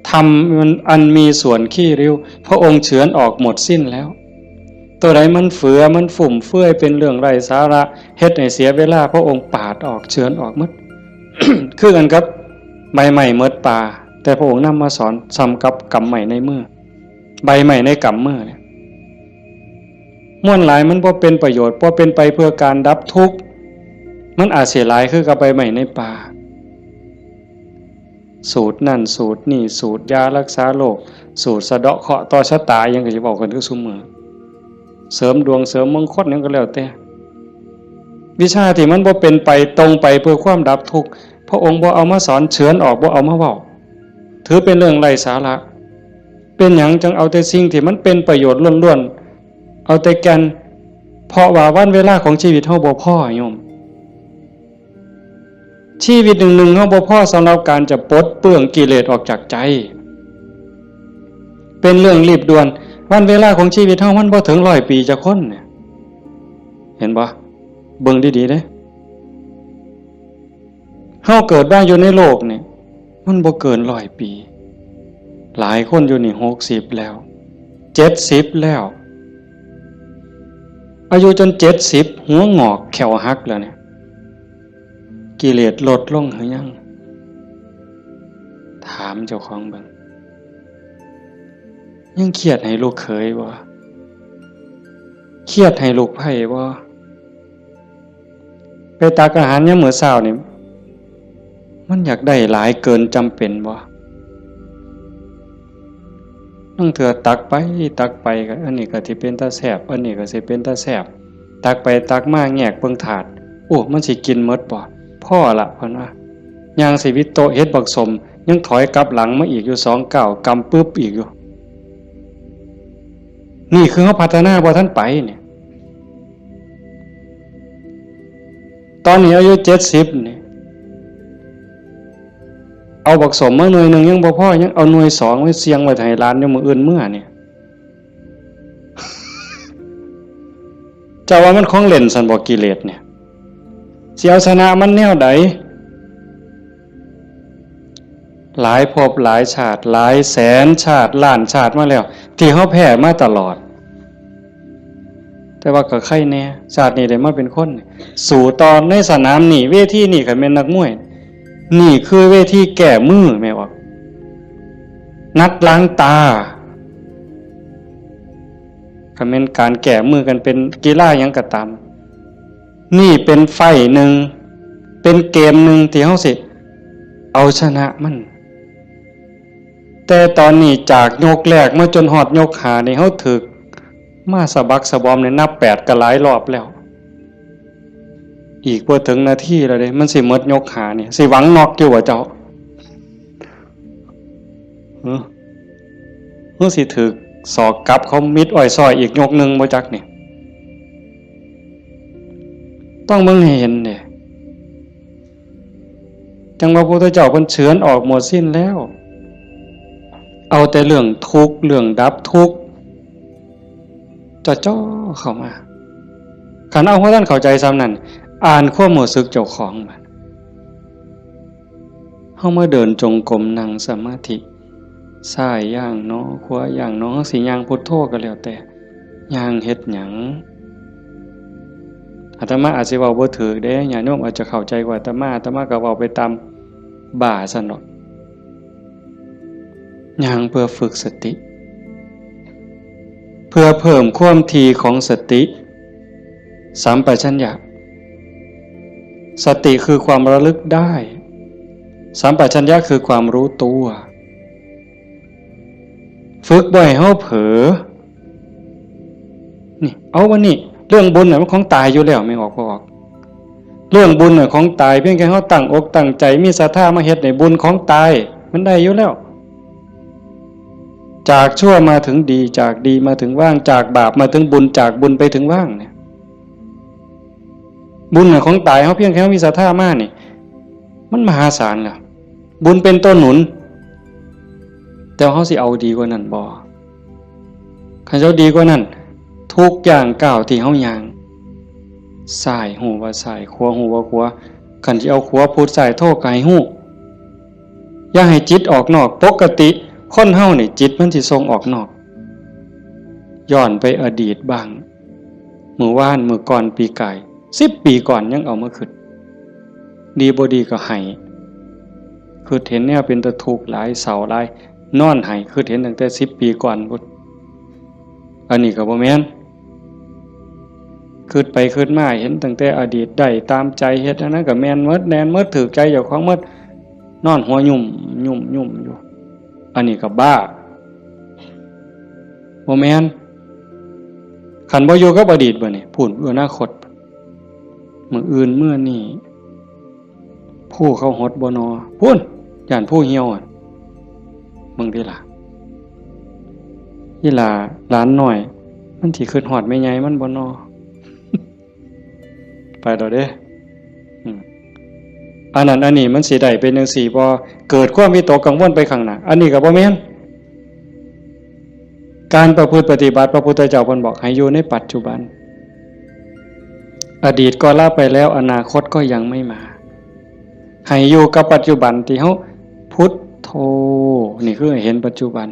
ธรรมมันอันมีส่วนขี้ริ้วพระองค์เฉือนออกหมดสิ้นแล้ว ตัวใดมันเฟือมันฝุ่มเฟื่อยเป็นเรื่องไร้สาระเฮ็ดให้เสียเวลาพระองค์ปาดออกเฉือนออกหมด คือกันครับใบใหม่เมดป่าแต่พระองค์นำมาสอนซ้ำกับกำใหม่ในมือใบใหม่ในกำมือเนี่ยม่วนหลายมันบ่เป็นประโยชน์บ่เป็นไปเพื่อการดับทุกข์มันอาจเสียหลายคือกับใบใหม่ในป่าสูตรนั่นสูตรนี่สูตรยารักษาโรคสูตรสะเดาะเคราะห์ต่อชะตายังก็สิบอกกันคือซุมื้อเสริมดวงเสริมมงคลนั่นก็แล้วแต่วิชาที่มันบ่เป็นไปตรงไปเพื่อความดับทุกข์พระองค์บ่เอามาสอนเฉือนออกบ่เอามาเว้าถือเป็นเรื่องไร้สาระเป็นหยังจังเอาแต่สิ่งที่มันเป็นประโยชน์ล้วนๆเอาแต่แก่นเพราะว่าวันเวลาของชีวิตเฮาบ่พอโยมชีวิตหนึ่งๆเฮาบ่พอสำหรับการจะปลดเปลื้องกิเลสออกจากใจเป็นเรื่องรีบด่วนวันเวลาของชีวิตเฮามันบ่ถึง100 ปีจะคนเนี่ยเห็นบ่เบิ่งดีๆเด้เฮาเกิดมาอยู่ในโลกนี่มันบ่เกิน100 ปีหลายคนอยู่นี่60แล้ว70แล้วอายุจน70หัวงอกแขวหักแล้วเนี่ยกิเลสลดลงหรือยังถามเจ้าของเบิ่งยังเครียดให้ลูกเขยบ่เครียดให้ลูกไผ่บ่ไปตักอาหารยามมื้อเช้านี่มันอยากได้หลายเกินจำเป็นบ่นั่งเถื่อตักไปก็อันนี้ก็สิเป็นตาแซ่บอันนี้ก็สิเป็นตาแซ่บตักไปตักมาแงกเบิ่งถาดโอ้มันสิกินหมดบ่พ่อละเพิ่นว่าย่างสิวิตโตเฮ็ดบักสมยังถอยกลับหลังมาอีกอยู่2 ก้าวกำปึ๊บอีกอยู่นี่คือเฮาพัฒนาบ่ทันไปเนี่ยตอนนี้อายุ70นี่เอาบักสมมาหน่วยนึงยังบ่พอยังเอาหน่วย2ไว้เสียงไว้ให้หลานอยู่มื้ออื่นมื้อเนี่ยเจ้าว่ามันของเล่นซั่นบ่กิเลสเนี่ยสิเอาชนะมันแนวใดหลายภพหลายชาติหลายแสนชาติล้านชาติมาแล้วที่เฮาแพ้มาตลอดแต่ว่าก็ใครแน่ชาตินี้ได้มาเป็นคนสู่ตอนในสนามนี่เวทีนี่ก็แม่นนักมวยนี่คือเวทีแก้มือแม่ว่านัดล้างตาก็แม่นการแก้มือกันเป็นกีฬาหยังก็ตามนี่เป็นไฟหนึ่งเป็นเกมหนึ่งที่เฮาสิเอาชนะมันแต่ตอนนี้จากยกแรกมาจนฮอดยก5นี่เฮาถึกมาสะบักสะบอมเนี่ยนับ8ก็หลายรอบแล้วอีกบ่ถึงนาทีแล้วเด้มันสิหมดยก5นี่สิหวังน็อกอยู่บ่เจ้าสิถึกศอกกลับเขามิดอ้อยซอยอีกยกนึงบ่จักนี่ต้องเบิ่งให้เห็นเด้จังว่าพระพุทธเจ้าเพิ่นเฉือนออกหมดสิ้นแล้วเอาแต่เรื่องทุกข์เรื่องดับทุกข์จ่อเข้ามาคันเอาว่าท่านเข้าใจซ้ำนั่นอ่านความรู้สึกเจ้าของมันเฮามาเดินจงกรมนั่งสมาธิซ้ายย่างเนาะขวาย่างเนาะสิย่างพุทโธก็แล้วแต่ย่างเฮ็ดหยังอาตมาอาจสิเว้าบ่ถูกเด้ญาติโยมอาจจะเข้าใจกว่าอาตมาก็เว้าไปตามบ่าซั่นเนาะย่างเพื่อฝึกสติเพื่อเพิ่มความถี่ของสติสัมปชัญญะสติคือความระลึกได้สัมปชัญญะคือความรู้ตัวฝึกบ่อยให้เฮาเผลอนี่เอาวันนี้เรื่องบุญน่ะมันของตายอยู่แล้วไม่ออกบ่ออกเรื่องบุญน่ะของตายเพียงแค่เฮาตั้งอกตั้งใจมีศรัทธามาเฮ็ดในบุญของตายมันได้อยู่แล้วจากชั่วมาถึงดีจากดีมาถึงว่างจากบาปมาถึงบุญจากบุญไปถึงว่างเนี่ยบุญของตายเฮาเพียงแค่มีศรัทธามานี่มันมหาศาลแล้วบุญเป็นต้นหนุนแต่เฮาสิเอาดีกว่านั้นบ่คันเจ้าดีกว่านั้นทุกอย่างก้าวที่เฮาย่างซ้ายหูว่าซ้ายขวาหูว่าขวาคันสิเอาขวาพุทธซ้ายโทก็ให้ฮู้อย่าให้จิตออกนอกปกติคนเฮานี่จิตมันสิส่งออกนอกย้อนไปอดีตบ้าง มื้อวานมื้อก่อนปีกาย10 ปีก่อนยังเอามาคิดดีบ่ดีก็ให้คือเห็นแนวเป็นตะทุกข์หลายเศร้าหลายนอนให้คือเห็นตั้งแต่10 ปีก่อนพุ่นอันนี้ก็บ่แม่นคิดไปคิดมาเห็นตั้งแต่อดีตได้ตามใจเฮ็ดอันนั้นก็แม่นหมดแน่นหมดถูกใจเจ้าของหมดนอนหัวยุ่มอยู่อันนี้ก็บ้าบ่แม่นคันบ่อยู่กับอดีตบ่นี่พูดอนาคตมื้ออื่นมื้อนี้ผู้เขาหดบ่นอพูนย่านผู้เหี่ยวมึงดิล่ะอีหล่าหลานน้อยมันสิคิดฮอดแม่ใหญ่มันบ่นอ ไปดอกเด้อันนั้นอันนี้มันสิได้เป็นจังซี่บ่เกิดความวิตกกังวลไปข้างหน้าอันนี้ก็บ่แม่นการประพฤติปฏิบัติพระพุทธเจ้าเพิ่นบอกให้อยู่ในปัจจุบันอดีตก็ละไปแล้วอนาคตก็ยังไม่มาให้อยู่กับปัจจุบันที่เฮาพุทโธนี่คือเห็นปัจจุบัน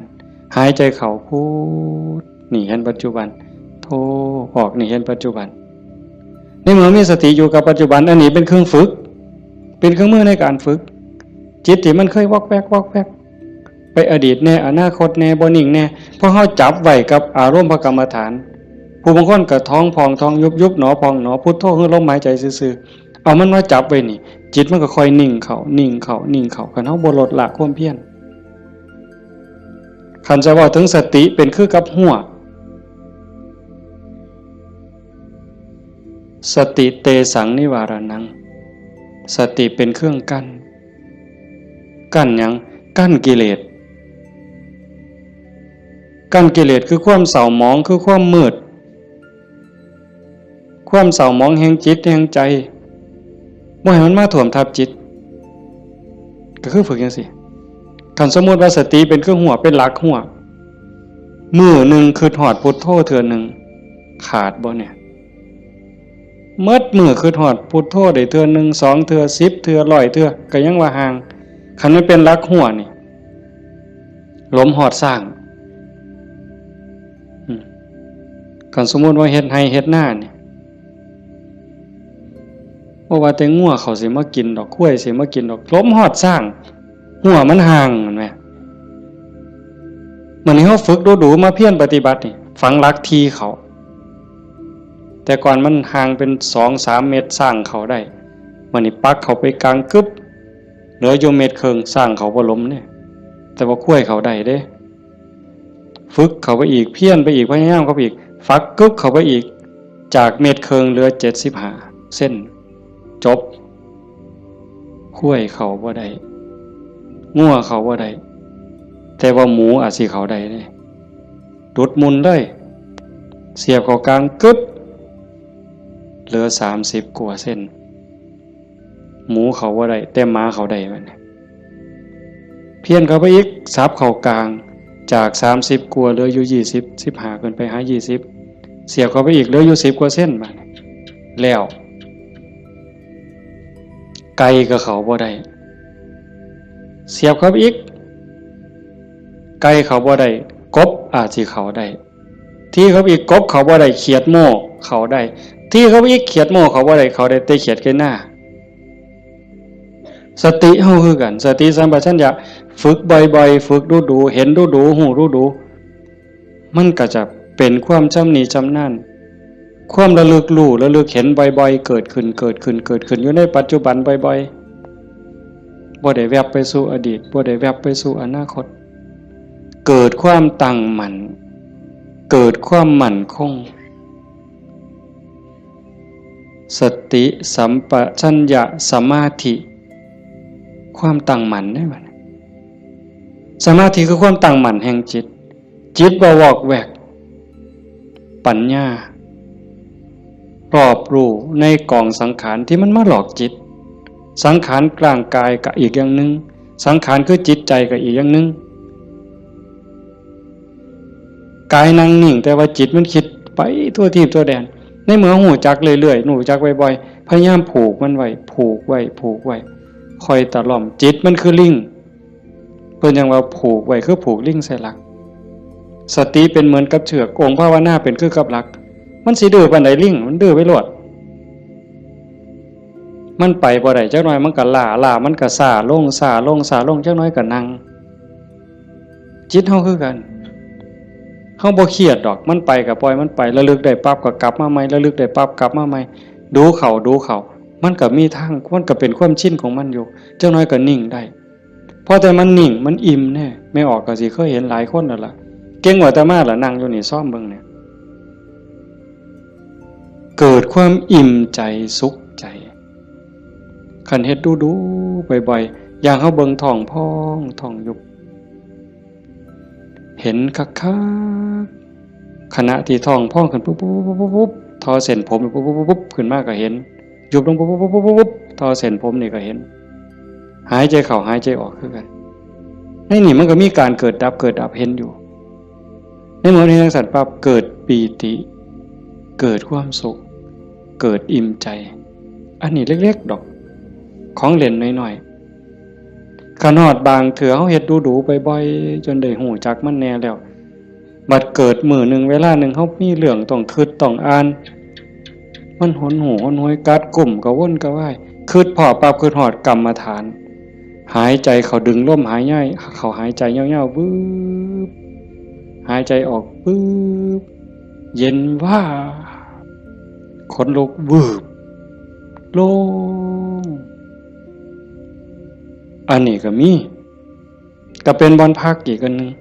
หายใจเข้าพุทนี่เห็นปัจจุบันโธออกนี่เห็นปัจจุบันในเมื่อมีสติอยู่กับปัจจุบันอันนี้เป็นเครื่องฝึกเป็นเครื่องมือในการฝึกจิตที่มันเคยวอกแวกไปอดีตแน่อนาคตแน่บ่นิ่งแน่เพราะเฮาจับไว้กับอารมณ์พระกรรมฐานผู้บางคนก็ท้องพองท้องยุบหนอพองหนอพุทโธคือลมหายใจซื่อๆเอามันมาจับไว้นี่จิตมันก็ค่อยนิ่งเข้าคันเฮาบ่ลดละความเพียรคันจะว่าถึงสติเป็นคือกับหัวสติเตสังนิวารนังสติเป็นเครื่องกั้นหยังกั้นกิเลสคือความเศร้าหมองคือความมืดความเศร้าหมองแห่งจิตแห่งใจบ่ให้มันมาท่วมทับจิตก็คือฝึกจังซี่คันสมมุติว่าสติเป็นเครื่องหัวเป็นหลักหัวมื้อนึงคิดฮอดพุทโธเทื่อนึงขาดบ่เนี่ยเมิดมื้อคิดฮอดพุทโธได้เทื่อนึง2เทื่อ10เทื่อ100เทื่อก็ยังว่าห่างคันมันเป็นหลักหัวนี่ลมฮอดสร้างคันสมมุติว่าเฮ็ดไร่เฮ็ดนานี่บ่ว่าแต่งัวเขาสิมากินดอกข้วยสิมากินดอกลมฮอดสร้างหัวมันห่างแม่นมั้ยมื้อนี้เฮาฝึกดูๆมาเพียรปฏิบัตินี่ฝังหลักทีเขาแต่ก่อนมันห่างเป็น 2-3 เมตรสร้างเขาได้มื้อนี้ปักเขาไปกลางกึบเหลืออยู่เมตรครึ่งสร้างเขาบ่ล้มเนี่ยแต่ว่าข้วยเขาได้เด้ฝึกเขาไปอีกเพียรไปอีกพยายามเขาไปอีกฟักกึบเขาไปอีกจากเมตรครึ่งเหลือ75เส้นจบข้วยเขาบ่ได้งัวเขาบ่ได้แต่ว่าหมูอาจสิเขาได้เด้ดุดมุนเลยเสียบเข้ากลางกึบเหลือ30กว่าเส้นหมูเขาบ่ได้แต่หมาเขาได้มันเพี้ยนเข้าไปอีกซับเข้ากลางจาก30กว่าเหลืออยู่20 15ขึ้นไปหา20เสียบเข้าไปอีกเหลืออยู่10กว่าเส้นบัดแล้วไก่ก็เขาบ่ได้เสียบเข้าไปอีกไก่เขาบ่ได้กบอาจสิเขาได้ที่เขาอีกกบเขาบ่ได้เขียดโม่เขาได้ที่เขาอีกเขียดโม่เขาบ่ได้เขาได้แต่เขียดแค่หน้าสติเฮาคือกันสติสัมปชัญญะฝึกบ่อยๆฝึกดูๆเห็นดูๆฮู้ดูๆมันก็จะเป็นความชำนิชำนาญความระลึกรู้ระลึกเห็นบ่อยๆเกิดขึ้นอยู่ในปัจจุบันบ่อยๆบ่ได้แวบไปสู่อดีตบ่ได้แวบไปสู่อนาคตเกิดความตั้งมั่นเกิดความมั่นคงสติสัมปชัญญะสมาธิความตั้งมั่นได้บัดสมาธิคือความตั้งมั่นแห่งจิตบ่วอกแวกปัญญารอบรู้ในกองสังขารที่มันมาหลอกจิตสังขารกลางกายก็อีกอย่างนึงสังขารคือจิตใจก็อีกอย่างนึงกายนั่งนิ่งแต่ว่าจิตมันคิดไปทั่วทิพย์ทั่วแดนในเมื่อหูจักเรื่อยๆหูจักบ่อยๆพยายามผูกมันไว้ผูกไว้คอยตะล่อมจิตมันคือลิงเพิ่นยังว่าผูกไว้คือผูกลิงใส่หลักสติเป็นเหมือนกับเชือกองค์ภาวนาเป็นคือกับหลัก มันสิดื้อปานใดลิงมันดื้อไปโลดมันไปบ่ได้จักหน่อยมันก็ล้ามันก็ซ่าลงจักหน่อยก็นั่งจิตเฮาคือกันเฮาบ่เครียดดอกมันไปก็ปล่อยมันไประลึกได้ปั๊บก็กลับมาใหม่ระลึกได้ปั๊บกลับมาใหม่ดูเขามันก็มีทางมันก็เป็นความชินของมันอยู่จักหน่อยก็นิ่งได้พอแต่มันนิ่งมันอิ่มแน่ไม่ออกก็สิเคยเห็นหลายคนนั่นล่ะเก่งกว่าแต่มาล่ะนั่งอยู่นี่ซ่อมเบิ่งเนี่ยเกิดความอิ่มใจสุขใจคันเฮ็ดดูบ่อยๆอย่างเฮาเบิ่งท้องพองท้องยุบเห็นคักๆขณะที่ท้องพองขึ้นปุ๊บทอเส้นผมปุ๊บขึ้นมาก็เห็นยุบลงปุ๊บทอเส้นผมนี่ก็เห็นหายใจเข้าหายใจออกคือกันในนี่มันก็มีการเกิดดับเห็นอยู่ในเมื่อนี้ทั้งสัตว์ปั๊บเกิดปีติเกิดความสุขเกิดอิ่มใจอันนี้เล็กๆดอกของเล่นน้อยๆขนอดบางเถื่อเฮาเฮ็ดดูบ่อยๆจนได้หูจักมันแน่แล้วบัดเกิดมื้อนึงเวลานึงเฮามีเรื่องต้องคิดต้องอ่านมันหนหูหนหวยกัดกลุ่มกระวนกระว่ายคิดพอปั๊บคิดฮอดกรรมฐานหายใจเข้าดึงลมหายใจเข้าหายใจยาวๆบึ๊บหายใจออกบึ๊บเย็นว่าขนลุกวืบโล่งอันนี้ก็มีก็เป็นบอนพักอีกอันนึง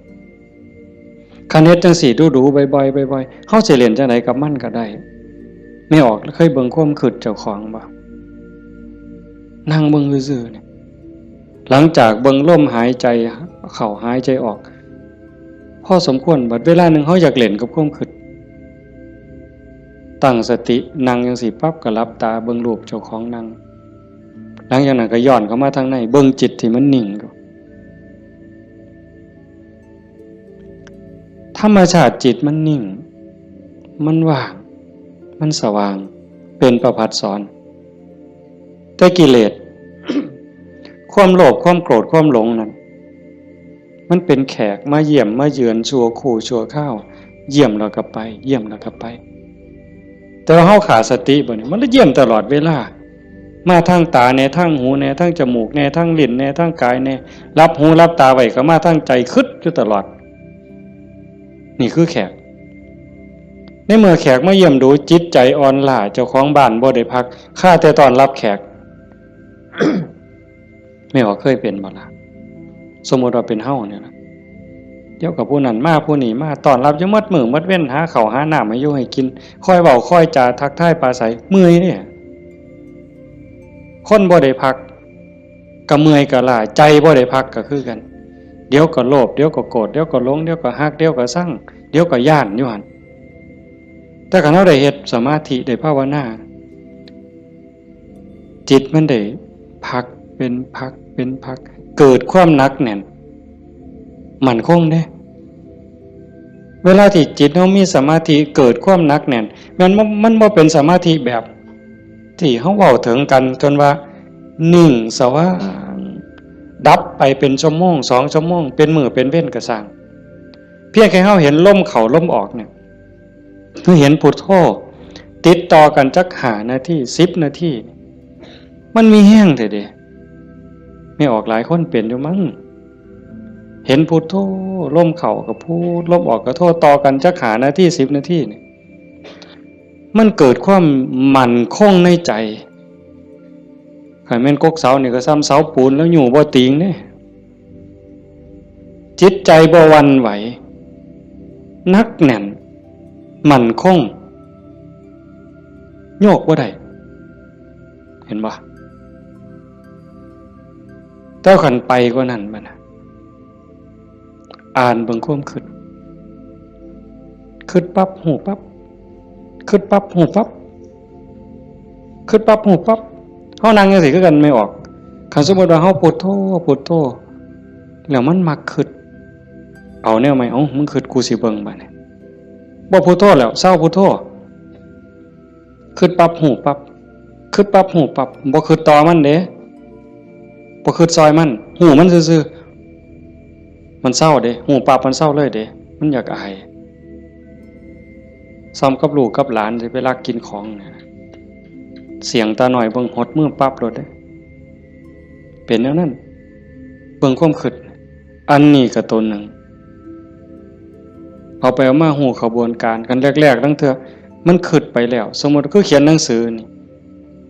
คันเฮ็ดจังสี่ดูบ่อยๆเฮาสิเล่นจังไดกับมันก็ได้ไม่ออกเคยเบิ่งความคิดเจ้าของบ่นั่งเบิ่งซื่อๆเนี่ยหลังจากเบิ่งลมหายใจเข้าหายใจออกพอสมควรบัดเวลานึงเฮาอยากเล่นกับความคิดตั้งสตินั่งจังสี่ปั๊บก็หลับตาเบิ่งรูปเจ้าของนั่งหลังจากนั้นก็ย้อนเข้ามาทางในเบิ่งจิตที่มันนิ่งอยู่ธรรมชาติจิตมันนิ่งมันว่างมันสว่างเป็นประภัสสรแต่กิเลส ความโลภความโกรธความหลงนั้นมันเป็นแขกมาเยี่ยมมาเยือนชั่วคู่ชั่วข้าวเยี่ยมแล้วก็ไปเยี่ยมแล้วก็ไปแต่ว่าเฮาขาดสติบ่นี่มันเยี่ยมตลอดเวลามาทางตาแน่ทางหูแน่ทางจมูกแน่ทางลิ้นแน่ทางกายแน่รับหูรับตาไว้ก็มาทางใจคิดอยู่ตลอดนี่คือแขกในเมื่อแขกมาเยี่ยมดูจิตใจอ่อนล้าเจ้าของบ้านบ่ได้พักข้าแต่ต้อนรับแขก ไม่ว่าเคยเป็นบ่ล่ะสมมุติว่าเป็นเฮาเนี่ยนะเดี๋ยวกับผู้นั้นมาผู้นี้มาต้อนรับอยู่หมดมื้อหมดเว้นหาข้าวหาน้ำให้อยู่ให้กินคอยเว้าคอยจาทักทายปราศัยเมื่อยเนี่ยคนบ่ได้พักก็เมื่อยก็ล้าใจบ่ได้พักก็คือกันเดี๋ยวก็โลภเดี๋ยวก็โกรธเดี๋ยวก็หลงเดี๋ยวก็ฮักเดี๋ยวก็ซังเดี๋ยวก็ย้านอยู่หั่นแต่คันเราได้เฮ็ดสมาธิได้ภาวนาจิตมันได้พักเป็นพักเกิดความหนักแน่นมั่นคงเด้เวลาที่จิตเฮามีสมาธิเกิดความหนักแน่นมันบ่เป็นสมาธิแบบที่เฮาเว้าถึงกันจนว่านิ่งสว่างดับไปเป็นชั่วโมง2ชั่วโมงเป็นมื้อเป็นเว้นก็สร้างเพียงแค่เฮาเห็นลมเข้าลมออกเนี่ยคือเห็นพุทโธติดต่อกันจัก5นาที10นาทีมันมีแห้งแท้เด้ไม่ออกหลายคนเป็นอยู่มั้งเห็นพุทโธลมเข้าก็พูดลมออกก็โธต่อกันจัก5นาที10นาทีนี่มันเกิดความมั่นคงในใจคันแม่นกกเสานี่ก็ซ้ำเสาปูนแล้วอยู่บ่ติงเด้จิตใจบ่หวั่นไหวนักแน่นมั่นคงโยกบ่ได้เห็นบ่เจ้าขันไปกว่านั้นบัดน่ะอ่านเบิ่งความคิดปั๊บหูปั๊บคิดปั๊บหูปั๊บคิดปั๊บหูปั๊บเฮานั่งจังซี่คือกันไม่ออกคันสมมุติว่าเฮาพุทโธแล้วมันมักคิดเอาแนวใหม่มึงคิดกูสิเบิ่งบัดนี้บ่พุทโธแล้วเศร้าพุทโธคิดปั๊บหูปั๊บคิดปั๊บหูปั๊บบ่คิดต่อมันเด้บ่คิดซอยมันหูมันซื่อๆมันเศร้าเด้หูปั๊บมันเศร้าเลยเด้มันอยากอาย ซ้ำกับลูกกับหลานสิไปลักกินของเนี่ยเสียงตาหน่อยเบิ่งหดมือปั๊บรถได้เป็นแนวนั้นเบิ่งความคิดอันนี้ก็ตัวหนึ่งเอาไปเอามาหูขบวนการกันแรกๆตั้งเถอะมันคิดไปแล้วสมมติคือเขียนหนังสือนี่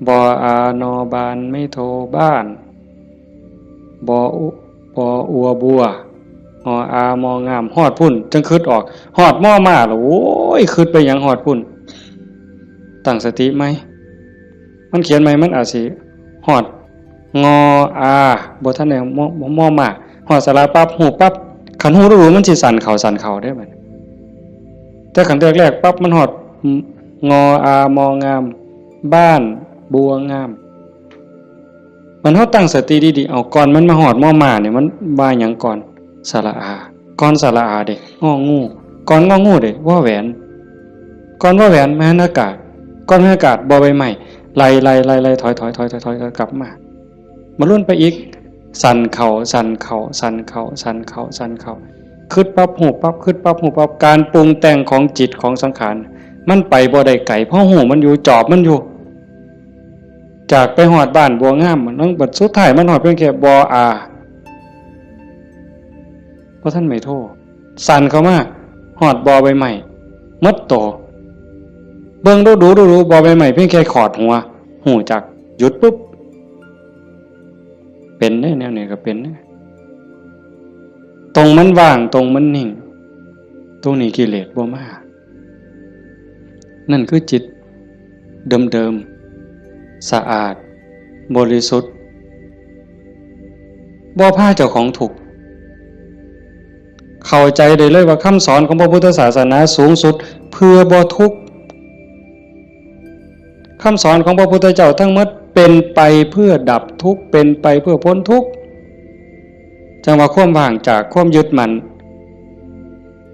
บออานอบานไม่โทบ้านบออัวบัวออามองามฮอดพุ่นจังคิดออกฮอดม่อมาหรอโอ้ยคิดไปอย่างฮอดพุ่นตั้งสติไหมมันเขียนไหมมันอาจสิฮอดงออาบ่ทันได้ม่อมาฮอดสระปั๊บหูปั๊บขันหูรู้มันสิสั่นเข่าได้บัดแต่ขันแรกๆปั๊บมันฮอดงออามองามบ้านบัวงามมันเฮาตั้งสติดีๆเอาก่อนมันมาฮอดม่อมาเนี่ยมันว่าหยังก่อนสระอาก่อนสระอาเด้งองูก่อนงองูเด้ว่าแหวนก่อนว่าแหวนมหานากาศก่อนมหานากาศบ่ใบไม้ไล่ถอยกลับมาลุ่นไปอีกสั่นเข่าคิดปั๊บหูปั๊บคิดปั๊บหูปั๊บการปรุงแต่งของจิตของสังขารมันไปบ่ได้ไกลเพราะหูมันอยู่จอบมันอยู่จากไปหอดบ้านบัวงามมันต้องบัดสุดท้ายมันหอดเพียงแค่บออาเพราะท่านไม่โทษสั่นเข้ามาหอดบอใบใหม่มัดโตเบิ่งดูบอใบใหม่เพียงแค่ขอดหัวหูจักหยุดปุ๊บเป็นแนวนี้ก็เป็นตรงมันว่างตรงมันนิ่งตรงนี้กิเลสบ่มานั่นคือจิตเดิมสะอาดบริสุทธิ์บ่พาเจ้าของถูกเข้าใจได้เลยว่าคำสอนของพระพุทธศาสนาสูงสุดเพื่อบ่ทุกข์คำสอนของพระพุทธเจ้าทั้งหมดเป็นไปเพื่อดับทุกข์เป็นไปเพื่อพ้นทุกข์จังว่าความว่างจากความยึดมั่น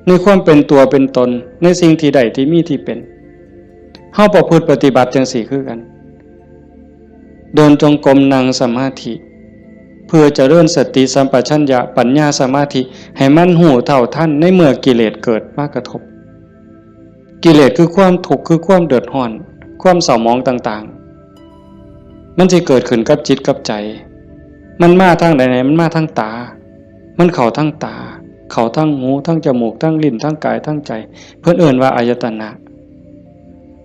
ในความเป็นตัวเป็นตนในสิ่งที่ใดที่มีที่เป็นเฮาประพฤติปฏิบัติจังสี่คือกันเดินจงกรมนั่งสมาธิเพื่อเจริญสติสัมปชัญญะปัญญาสมาธิให้มันหูเท่าทันในเมื่อกิเลสเกิดมากระทบกิเลสคือความทุกข์คือความเดือดร้อนความเศร้าหมองต่างๆมันจะเกิดขึ้นกับจิตกับใจมันมาทางไหนมันมาทางตามันเข้าทางตาเข้าทางหูทางจมูกทางลิ้นทางกายทางใจเพิ่นเอิ้นว่าอายตนะ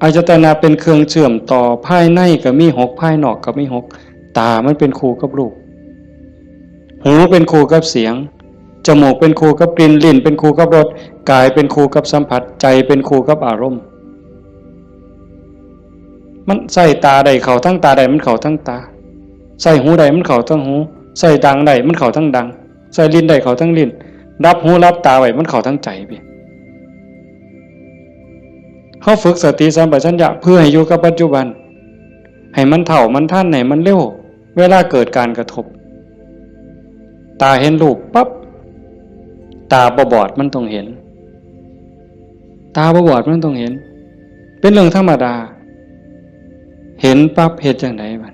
อายตนะเป็นเครื่องเชื่อมต่อภายในก็มี6ภายนอกก็มี6ตามันเป็นคู่กับรูปหูเป็นคู่กับเสียงจมูกเป็นคู่กับกลิ่นลิ้นเป็นคู่กับรสกายเป็นคู่กับสัมผัสใจเป็นคู่กับอารมณ์มันใส่ตาใดเข้าทั้งตาใดมันเข้าทั้งตาใส่หูใดมันเข้าทั้งหูใส่ดังใดมันเข้าทั้งดังใส่ลิ้นใดเข้าทั้งลิ้นรับหูรับตาไว้มันเข้าทั้งใจไปเฮาฝึกสติสัมปชัญญะเพื่อให้อยู่กับปัจจุบันให้มันเท่ามันทันให้มันเร็วเวลาเกิดการกระทบตาเห็นรูปปั๊บตาบอดมันต้องเห็นตาบอดมันต้องเห็นเป็นเรื่องธรรมดาเห็นปั๊บเฮ็ดจังได๋บัด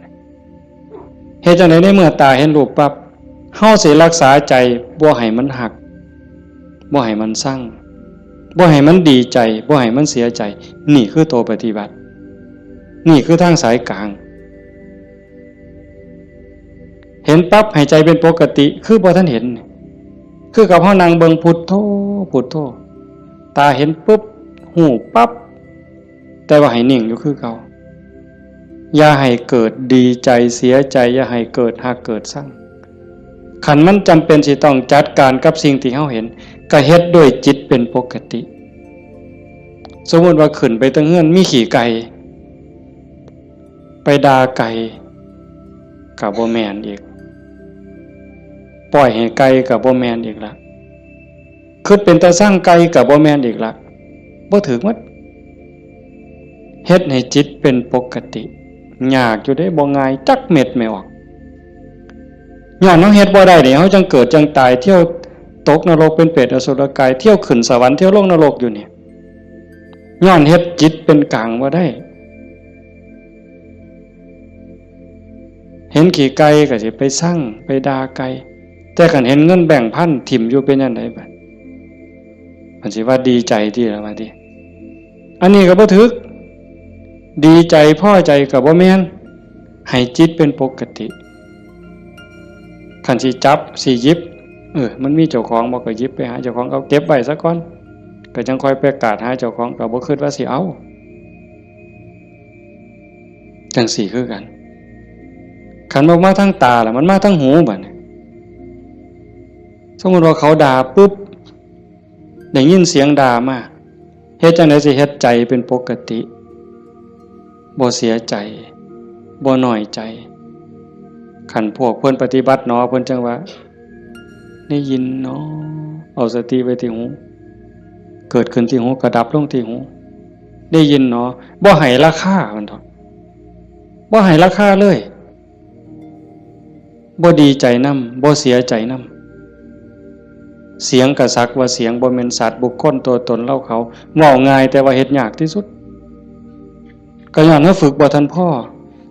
เฮ็ดจังได๋ในเมื่อตาเห็นรูปปั๊บเฮาสิรักษาใจบ่ให้มันหักบ่ให้มันสั่งบ่ให้มันดีใจบ่ให้มันเสียใจนี่คือตัวปฏิบัตินี่คือทางสายกลางเห็นปั๊บให้ใจเป็นปกติคือบ่ทันเห็นคือกับเฮานั่งเบิ่งพุทโธพุทโธตาเห็นปุ๊บหูปั๊บแต่ว่าให้นิ่งอยู่คือเก่าอย่าให้เกิดดีใจเสียใจอย่าให้เกิดหักเกิดสั่งขันมันจำเป็นสิต้องจัดการกับสิ่งที่เฮาเห็นก็เฮ็ดด้วยจิตเป็นปกติสมมติว่าขึ้นไปตั้งเฮือนมีขี่ไก่ไปด่าไก่กับบ่แม่นอีกปล่อยให้ไก่กับบ่แม่นอีกละคิดเป็นตาสร้างไก่กับบ่แม่นอีกละบ่ถึงหมดเฮ็ดให้จิตเป็นปกติยากอยู่ได้บ่ง่ายจักเม็ดไม่ออกย้อนเฮาเฮ็ดบ่ได้นี่เฮาจังเกิดจังตายเที่ยวตกนรกเป็นเปรตอสุรกายเที่ยวขึ้นสวรรค์เที่ยวลงนรกอยู่นี่ย้อนเฮ็ดจิตเป็นกลางบ่ได้เห็นขี่ไก่ก็สิไปสั่งไปด่าไก่แต่คันเห็นเงินแบ่งพันถิ่มอยู่เป็นจังได๋บัดมันสิว่าดีใจที่ละว่าติ อันนี้ก็บ่ถึกดีใจพอใจก็บ่แม่นให้จิตเป็นปกติคันสิจับสิหยิบมันมีเจ้าของบ่ก็หยิบไปหาเจ้าของเอาเก็บไว้ซะก่อนก็จังค่อยไปกาดหาเจ้าของก็บ่คิดว่าสิเอาจังสี่คือกันคันบ่มาทางตาล่ะมันมาทางหูบัดนี้สมมุติว่าเขาด่าปุ๊บได้ยินเสียงด่ามาเฮ็ดจังได๋สิเฮ็ดใจเป็นปกติบ่เสียใจบ่น้อยใจคันพวกเพิ่นปฏิบัติเนาะเพิ่นจังว่าได้ยินเนาะเอาสติไว้ที่หูเกิดขึ้นที่หูก็ดับลงที่หูได้ยินเนาะบ่ให้ราคามันเถาะบ่ให้ราคาเลยบ่ดีใจนำบ่เสียใจนำเสียงกระซักว่าเสียงบ่แม่นสัตว์บุคคลตัวตนเล่าเขาเว้าง่ายแต่ว่าเฮ็ดยากที่สุดก็ย้อนว่าฝึกบ่ทันพ่อ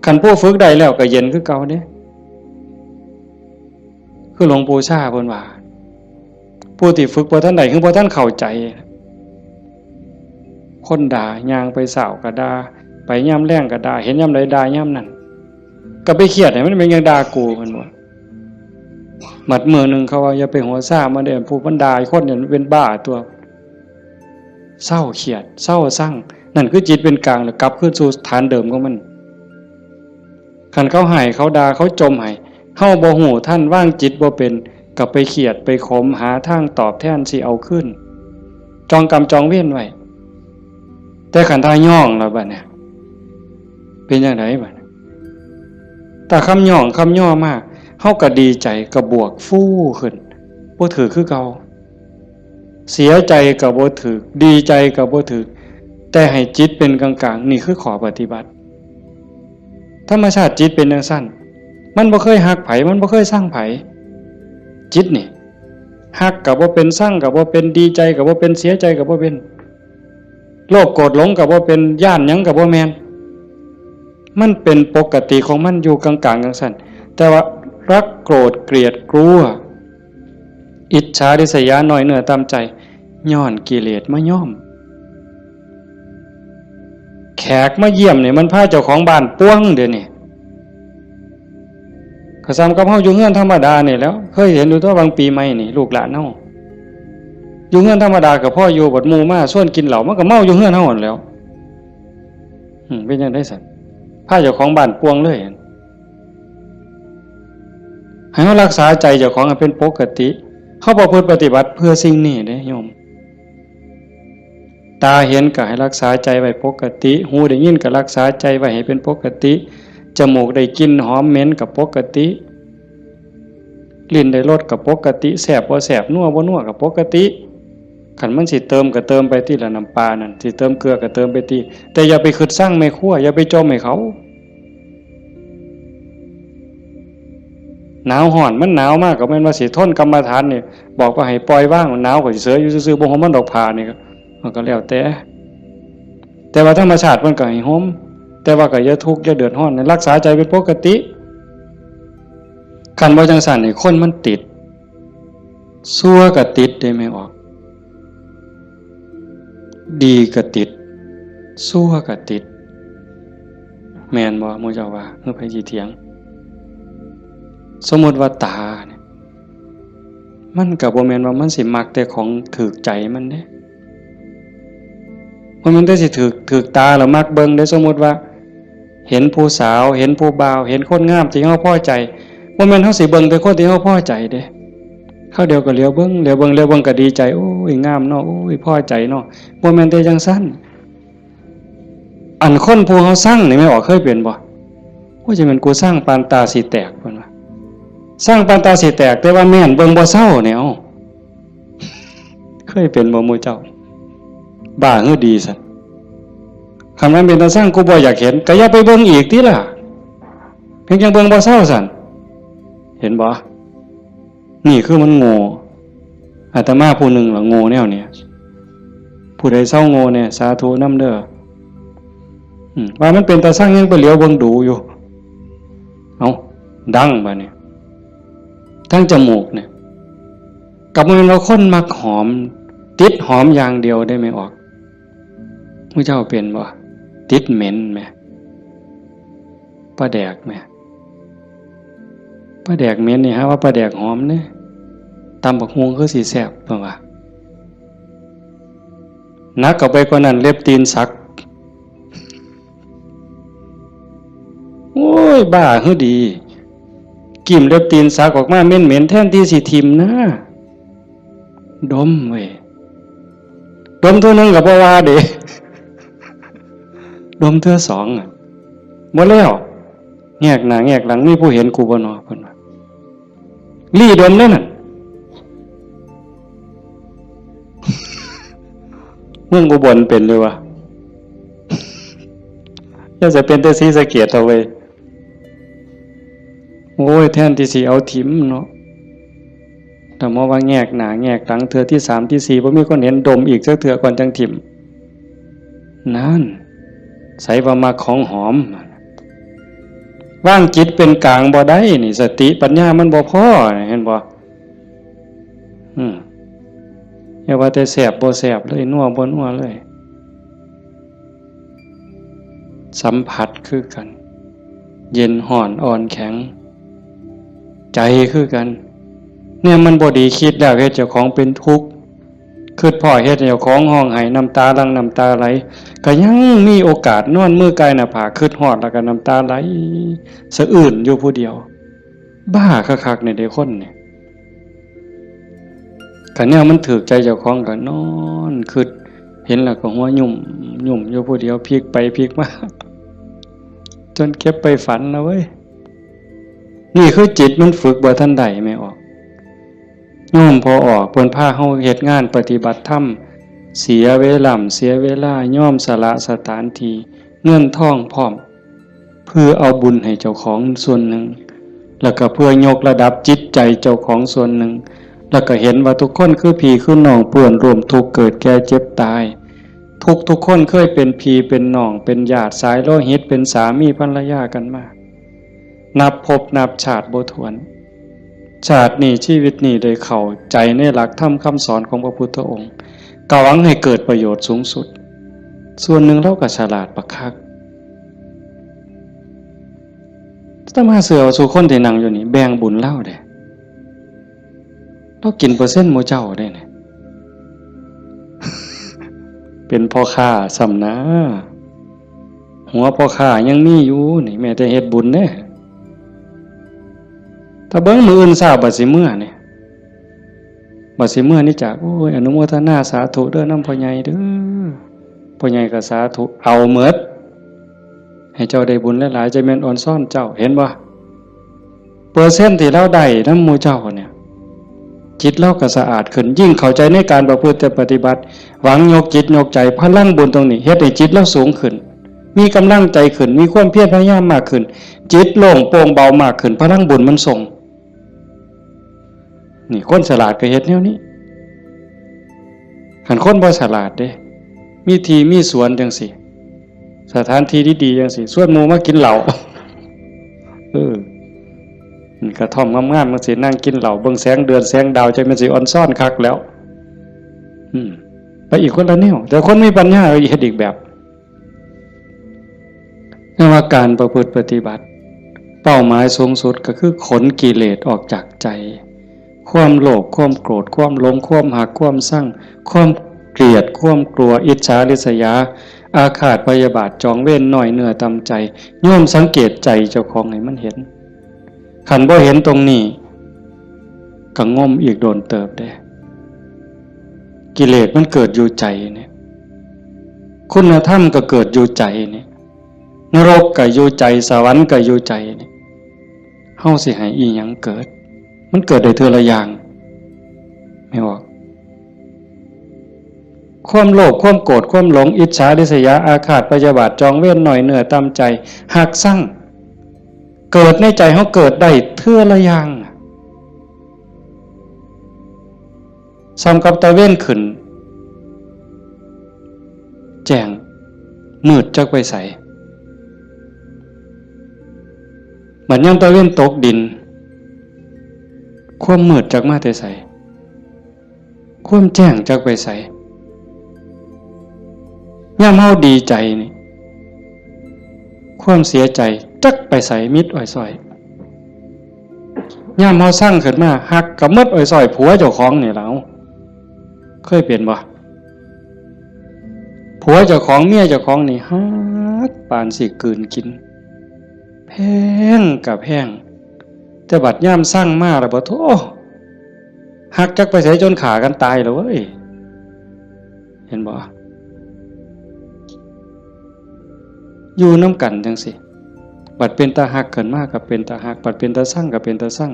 คันผู้ฝึกได้แล้วก็เย็นคือเก่าเด้คือหลวงปู่ชาเพิ่นว่าผู้ที่ฝึกบ่ทันได้คือบ่ทันเข้าใจคนด่าย่างไปเสาก็ด่าไปยามแล้งก็ด่าเห็นยามใดด่ายามนั้นก็ไปเครียดให้มันเป็นยังด่ากูเพิ่นว่าหมัดมือนึงเขาว่าอย่าไปหัวซ่ามาเด้อผู้มันด่าคนเนี่ยเป็นบ้าตัวเศร้าเครียดเศร้าสั่งนั่นคือจิตเป็นกลางแล้วกลับคืนสู่ฐานเดิมของมันคันเขาให้เขาด่าเขาจมให้เฮาบ่ฮู้ท่านว่างจิตบ่เป็นก็ไปเครียดไปขมหาทางตอบแทนสิเอาขึ้นจองกรรมจองเวรไว้แต่ขันทาย่องแล้วบัดเนี่ยเป็นจังไดบัดแต่คำย่องคำย่อมากเฮาก็ดีใจก็บวกฟู่ขึ้นบ่ถือคือเก่าเสียใจก็บ่ถือดีใจก็บ่ถือแต่ให้จิตเป็นกลางๆนี่คือขอปฏิบัติธรรมชาติจิตเป็นจังซั่นมันบ่เคยฮักไผมันบ่เคยสร้างไผจิตนี่ฮักก็บ่เป็นสร้างก็บ่เป็นดีใจก็บ่เป็นเสียใจก็บ่เป็นโลภโกรธหลงก็บ่เป็นย่านหยังก็บ่แม่นมันเป็นปกติของมันอยู่กลางๆจังซั่นแต่ว่ารักโกรธเกลียดกลัวอิจฉาริษยาน้อยเนื้อตามใจย้อนกิเลสมาย่อมแขกมาเยี่ยมเนี่ยมันพาเจ้าของบ้านป้วงเดี๋ยวนี้ก็ซ้ำกับเฮาอยู่เฮือนธรรมดานี่แล้วเคยเห็นอยู่ตัวบางปีใหม่นี่ลูกหลานเฮาอยู่เฮือนธรรมดากับพ่ออยู่บัดหมู่มาส่วนกินเหล้ามันก็เมาอยู่เฮือนเฮาหั่นแหล้วเป็นจังได๋ซั่นพาเจ้าของบ้านป้วงเลยให้เฮารักษาใจเจ้าของให้เป็นปกติเฮาประพฤติปฏิบัติเพื่อสิ่งนี้เด้โยมตาเห็นก็ให้รักษาใจไว้ปกติหูได้ยินก็รักษาใจไว้ให้เป็นปกติจมูกได้กลิ่นหอมเหม็นก็ปกติลิ้นได้รสก็ปกติแซ่บบ่แซ่บนัวบ่นัวก็ปกติคันมันสิเติมก็เติมไปที่ละน้ำปลานั่นสิเติมเกลือก็เติมไปที่แต่อย่าไปคิดสร้างแม่ครัวอย่าไปจมให้เขาหนาวร้อนมันหนาวมากก็แม่นว่าสิทนกรรมฐานนี่บอกว่าให้ปล่อยว่างหนาวก็สิเสืออยู่ซื่อๆบ่ห่มมันดอกผ้านี่ก็แล้วแต่ว่าธรรมชาติมันก็ให้ห่มแต่ว่าก็อย่าทุกข์อย่าเดือดร้อนรักษาใจเป็นปกติคันบ่จังซั่นนี่คนมันติดชั่วก็ติดได้ไม่ออกดีก็ติดชั่วก็ติดแม่นบ่หมู่เจ้าว่าเฮาไผสิเถียงสมมุติว่าตาเนี่ยมันก็บ่แม่นว่ามันสิมักแต่ของถูกใจมันเด้มันได้สิถูกตาแล้วมักเบิ่งได้สมมุติว่าเห็นผู้สาวเห็นผู้บ่าวเห็นคนงามที่เฮาพอใจบ่แม่นเฮาสิเบิ่งแต่คนที่เฮาพอใจเด้เขาเดียวก็เหลียวเบิ่งก็ดีใจโอ้ยงามเนาะโอ้ยพอใจเนาะบ่แม่นแต่จังซั่นอันคนผู้เฮาสร้างนี่ไม่ออกเคยเป็นบ่ว่าจะเป็นกูสร้างปานตาสิแตกเพิ่นว่าสร้างปานตาสิแตกแต่ว่าแม่นเบิ่งบ่เศร้าเนี่ยเอ้าเคยเป็นบ่หมู่เจ้าบ้าหือดีซั่นคำนั้นเป็นตาสร้างกูบ่อยากเห็นก็อย่าไปเบิ่งอีกติล่ะเพียงจังเบิ่งบ่เศร้าซั่นเห็นบ่นี่คือมันโง่อาตมาผู้หนึ่งล่ะโง่แนวเนี่ยผู้ใดเศร้าโง่เนี่ยสาธุนำเด้อว่ามันเป็นตาสร้างยังไปเหลียวเบิ่งดูอยู่เอาดังบัดนี้ทั้งจมูกเนี่ยกับมันเราคนมักหอมติดหอมอย่างเดียวได้ไม่ออก ผู้เจ้าเป็นบ่ติดเหม็นไหมปลาแดกไหมปลาแดกเหม็นนี่ฮะว่าปลาแดกหอมเนี่ยตำบักฮวงคือสีแซ่บเปล่าวะนักกับไปกว่านั้นเล็บตีนสักโอ้ยบ้าคือดีกิ่มเล็บตีนสักออกมาเหม็นแทนที่สิทิมนะดมเว้ยดมเท่านึงกับบ่ว่าเด้ดมเท่าสองหมดแล้วแงกหน้าแงกหลังมีผู้เห็นกูบ่นอเพิ่นว่าลี่ดมนั่นน่ะเมืองอุบลเป็นด้วยวะยังจะเป็นแต่ศรีสะเกษเอาไว้โอ้ยแทนที่สิเอาถิ่มเนาะแต่มาว่าแงกหน้าแงกหลังเทื่อที่3ที่4บ่มีคนเห็นดมอีกสักเทื่อก่อนจังถิ่มนั่นใส่ว่ามาของหอมว่างจิตเป็นกลางบ่ได้นี่สติปัญญามันบ่พอเห็นบ่อย่าว่าแต่แสบบ่แสบเลยนัวบ่นัวเลยสัมผัสคือกันเย็นห่อนอ่อนแข็งใจคือกันเนี่ยมันบ่ดีคิดแล้วเฮ็ดเจ้าของเป็นทุกข์คิดพ่อเฮ็ดเจ้าของห้องไห้น้ำตาหลั่งน้ำตาไหลก็ยังมีโอกาสนอนมือกายหน้าผากคิดฮอดแล้วก็น้ำตาไหลสะอื้นอยู่ผู้เดียวบ้าคักๆในเด็กคนเนี่ยคันแนวมันถูกใจเจ้าของก็นอนคิดเห็นแล้วก็หัวยุ่มอยู่ผู้เดียวพลิกไปพลิกมาจนเก็บไปฝันแล้วเว้ยนี่คือจิตมันฝึกบ่ทันใดไม่ออกโยมพอออกเพิ่นพาเฮาเฮ็ดงานปฏิบัติธรรมเสียเวลาย่อมสละสถานที่เงินทองพร้อมเพื่อเอาบุญให้เจ้าของส่วนหนึ่งแล้วก็เพื่อยกระดับจิตใจเจ้าของส่วนหนึ่งแล้วก็เห็นว่าทุกคนคือพี่คือน้องป่วนร่วมทุกข์เกิดแก่เจ็บตายทุกคนเคยเป็นพี่เป็นน้องเป็นญาติสายโลหิตเป็นสามีภรรยากันมานับภพนับชาติบ่ถ้วนชาตินี้ชีวิตนี้ได้เข้าใจในหลักธรรมคำสอนของพระพุทธองค์กะหวังให้เกิดประโยชน์สูงสุดส่วนหนึ่งเราก็ฉลาดบักคักถ้ามาเสือสู่คนที่นั่งอยู่นี่แบ่งบุญเล่าเด้เรากินเปอร์เซ็นต์หมู่เจ้าได้เนี่ย เป็นพ่อค้าสำนะหัวพ่อค้ายังมีอยู่นี่แม้แต่เฮ็ดบุญเด้ถ้าเบิ่งมืออื่นทราบบัดสิเมื่อนี่บัดสิเมื่อนี่จากโอ้ยอนุโมทนาสาธุเด้อนำพ่อใหญ่เด้อพ่อใหญ่ก็สาธุเอาหมดให้เจ้าได้บุญหลายๆจะแม่นอ่อนซ่อนเจ้าเห็นบ่เปอร์เซ็นต์ที่เราได้นำหมู่เจ้าเนี่ยจิตเราก็สะอาดขึ้นยิ่งเข้าใจในการประพฤติปฏิบัติหวังยกจิตยกใจพลังบุญตรงนี้เฮ็ดให้จิตเราสูงขึ้นมีกำลังใจขึ้นมีความเพียรพยายามมากขึ้นจิตโล่งโปร่งเบามากขึ้นพลังบุญมันส่งนี่คนฉลาดก็เฮ็ดแนวนี้คันคนบ่ฉลาดเด้มีที่มีสวนจังซี่สถานที่ดีๆจังซี่ชวนหมู่มากินเหล้ากระท่อมงามๆมันสินั่งกินเหล้าเบิ่งแสงเดือนแสงดาวใจมันสิอ่อนซ่อนคักแล้วไปอีกคนละแนวแต่คนมีปัญญาเฮ็ดอีกแบบนั่นว่าการประพฤติปฏิบัติเป้าหมายสูงสุดก็คือขนกิเลสออกจากใจความโลภความโกรธความหลงความหักความชั่งความเกลียดความกลัวอิจฉาริษยาอาฆาตพยาบาทจองเวรน้อยเนื้อต่ำใจโยมสังเกตใจเจ้าของให้มันเห็นขันบ่เห็นตรงนี้ก็งมอีกโดนเติบได้กิเลสมันเกิดอยู่ใจเนี่ยคุณธรรมก็เกิดอยู่ใจเนี่ยนรกก็อยู่ใจสวรรค์ก็อยู่ใจเนี่ยเฮาสิให้อีหยังเกิดมันเกิดได้เทื่อละอย่างไม่ออกความโลภความโกรธความหลงอิจฉาริษยาอาฆาตพยาบาทจองเวรน้อยเนื้อต่ำใจหักสั่งเกิดในใจเขาเกิดได้เทื่อละอย่างซ้ำกับตะเว้นขึ้นแจ้งมืดจักไปใสเหมือนยังตะเว้นตกดินความมืดจักมาแต่ใสความแจ้งจักไปใส ย่ำเฮาดีใจนี่ความเสียใจจักไปใส่มิดอ้อยซอยย่ำเฮาสร้างขึ้นมาหักกับมดอ้อยซอยผัวเจ้าของนี่แล้วเคยเปลี่ยนบ่ผัวเจ้าของเมียเจ้าของนี่ฮักปานสิกลืนกินแพงกับแพงแต่บัดย่ำสร้างมาแล้วบ่โธ่หักจักไปใส่จนขากันตายแล้วเว้ยเห็นบ่อยู่น้ำกันจังสิบัดเป็นตาหักเกินมากกับเป็นตาหักบัดเป็นตาสั่งกับเป็นตาสั่ง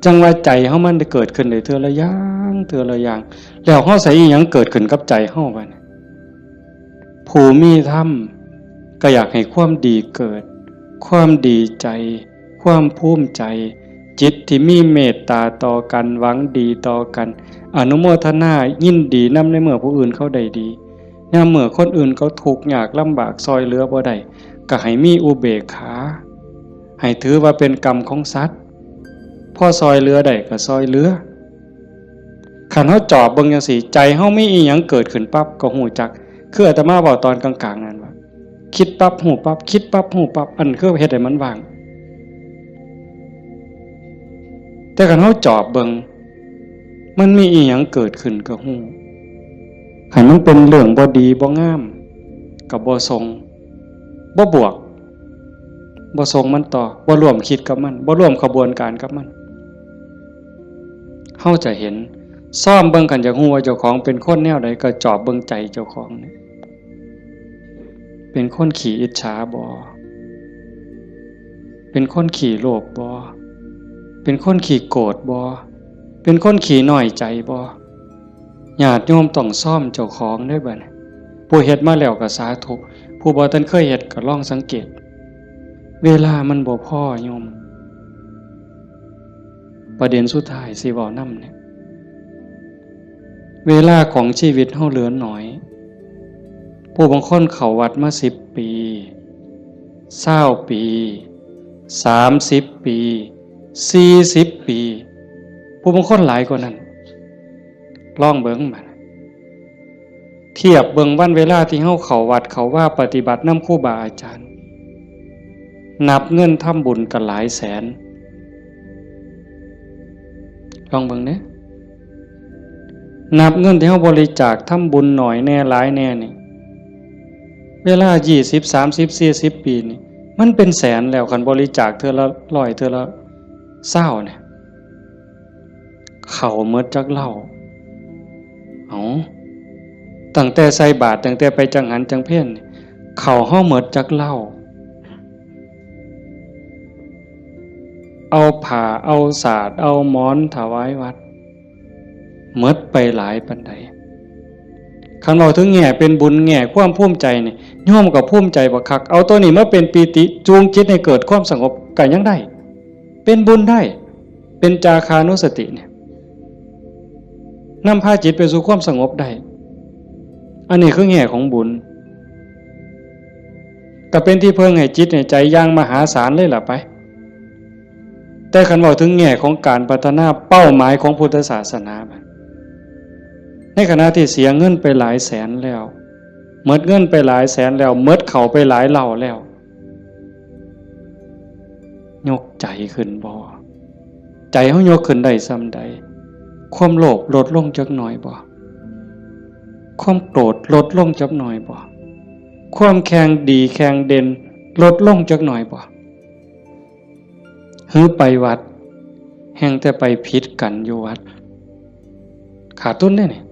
จังว่าใจเฮามันได้เกิดขึ้นได้เทื่อละอย่างเทื่อละอย่างแล้วเฮาใส่อีหยังเกิดขึ้นกับใจเฮาบัดนี้ผู้มีธรรมก็อยากให้ความดีเกิดความดีใจความภูมิใจจิตที่มีเมตตาต่อกันหวังดีต่อกันอนุโมทนายินดีนำในเมื่อผู้อื่นเขาได้ดียามเมื่อคนอื่นเขาทุกข์ยากลำบากซอยเหลือบ่ได้ก็ให้มีอุเบกขาให้ถือว่าเป็นกรรมของสัตว์พอซอยเหลือได้ก็ซอยเหลือคันเฮาจอบเบิ่งจังซี่ใจเฮามีอีหยังเกิดขึ้นปั๊บก็ฮู้จักคืออาตมาบอกตอนกลางๆนั่นว่าคิดปั๊บฮู้ปั๊บคิดปั๊บฮู้ปั๊บอันคือเฮ็ดให้มันว่างแต่คันเฮาจอบเบิ่งมันมีอีหยังเกิดขึ้นก็ฮู้ให้มันเป็นเรื่องบ่ดีบ่งามก็บ่ทรงบ่บวกบ่ทรงมันต่อบ่ร่วมคิดกับมันบ่ร่วมขบวนการกับมันเฮาจะเห็นซ่อมเบิ่งกันจากฮู้ว่าเจ้าของเป็นคนแนวใดก็จอบเบิ่งใจเจ้าของนี่เป็นคนขี้อิจฉาบ่เป็นคนขี้โลภบ่เป็นคนขี้โกรธบ่เป็นคนขี้น้อยใจบ่ญาติโยมต้องซ่อมเจ้าของได้บัดนี้ผู้เฮ็ดมาแล้วก็สาธุผู้บ่ทันเคยเฮ็ดก็ลองสังเกตเวลามันบ่พอโยมประเด็นสุดท้ายสิเว้านำเนี่ยเวลาของชีวิตเฮาเหลือน้อยผู้บางคนเข้าวัดมา10 ปี20 ปี30 ปี40 ปีผู้บางคนหลายกว่านั้นลองเบิ่งบัดเทียบเบิ่งวันเวลาที่เฮาเข้าวัดเข้าว่าปฏิบัตินำครูบาอาจารย์นับเงินทำบุญกันหลายแสนลองเบิ่งเด้นับเงินที่เฮาบริจาคทำบุญหน่อยแน่หลายแน่นี่เวลา20 30 40 ปีนี่มันเป็นแสนแล้วคันบริจาคเทื่อละ100เทื่อละ20เนี่ยเข้าหมดจักเหล้าตั้งแต่ใส่บาตรตั้งแต่ไปจังหันจังเพ่นเข้าเฮาหมดจักเหล้าเอาผ้าเอาสาดเอาหมอนถวายวัดหมดไปหลายปานใดคันเว้าถึงแง่เป็นบุญแง่ความภูมิใจนี่โยมก็ภูมิใจบ่คักเอาตัวนี้มาเป็นปีติจูงจิตให้เกิดความสงบก็ยังได้เป็นบุญได้เป็นจาคานุสติเนี่ยนำพาจิตไปสู่ความสงบได้อันนี้คือแง่ของบุญก็เป็นที่เพิ่งให้จิตให้ใจอย่างมหาศาลเลยล่ะไปแต่คันเว้าถึงแง่ของการพัฒนาเป้าหมายของพุทธศาสนาในขณะที่เสียเงินไปหลายแสนแล้วหมดเงินไปหลายแสนแล้วหมดเข้าไปหลายเหล่าแล้วยกใจขึ้นบ่ใจเฮายกขึ้นได้ส่ำใดความโลภลดลงจักหน่อยบ่ความโกรธลดลงจักหน่อยบ่ความแข็งดีแข็งเด่นลดลงจักหน่อยบ่หือไปวัดแห่งแต่ไปผิดกันอยู่วัดขาดทุนได้นี่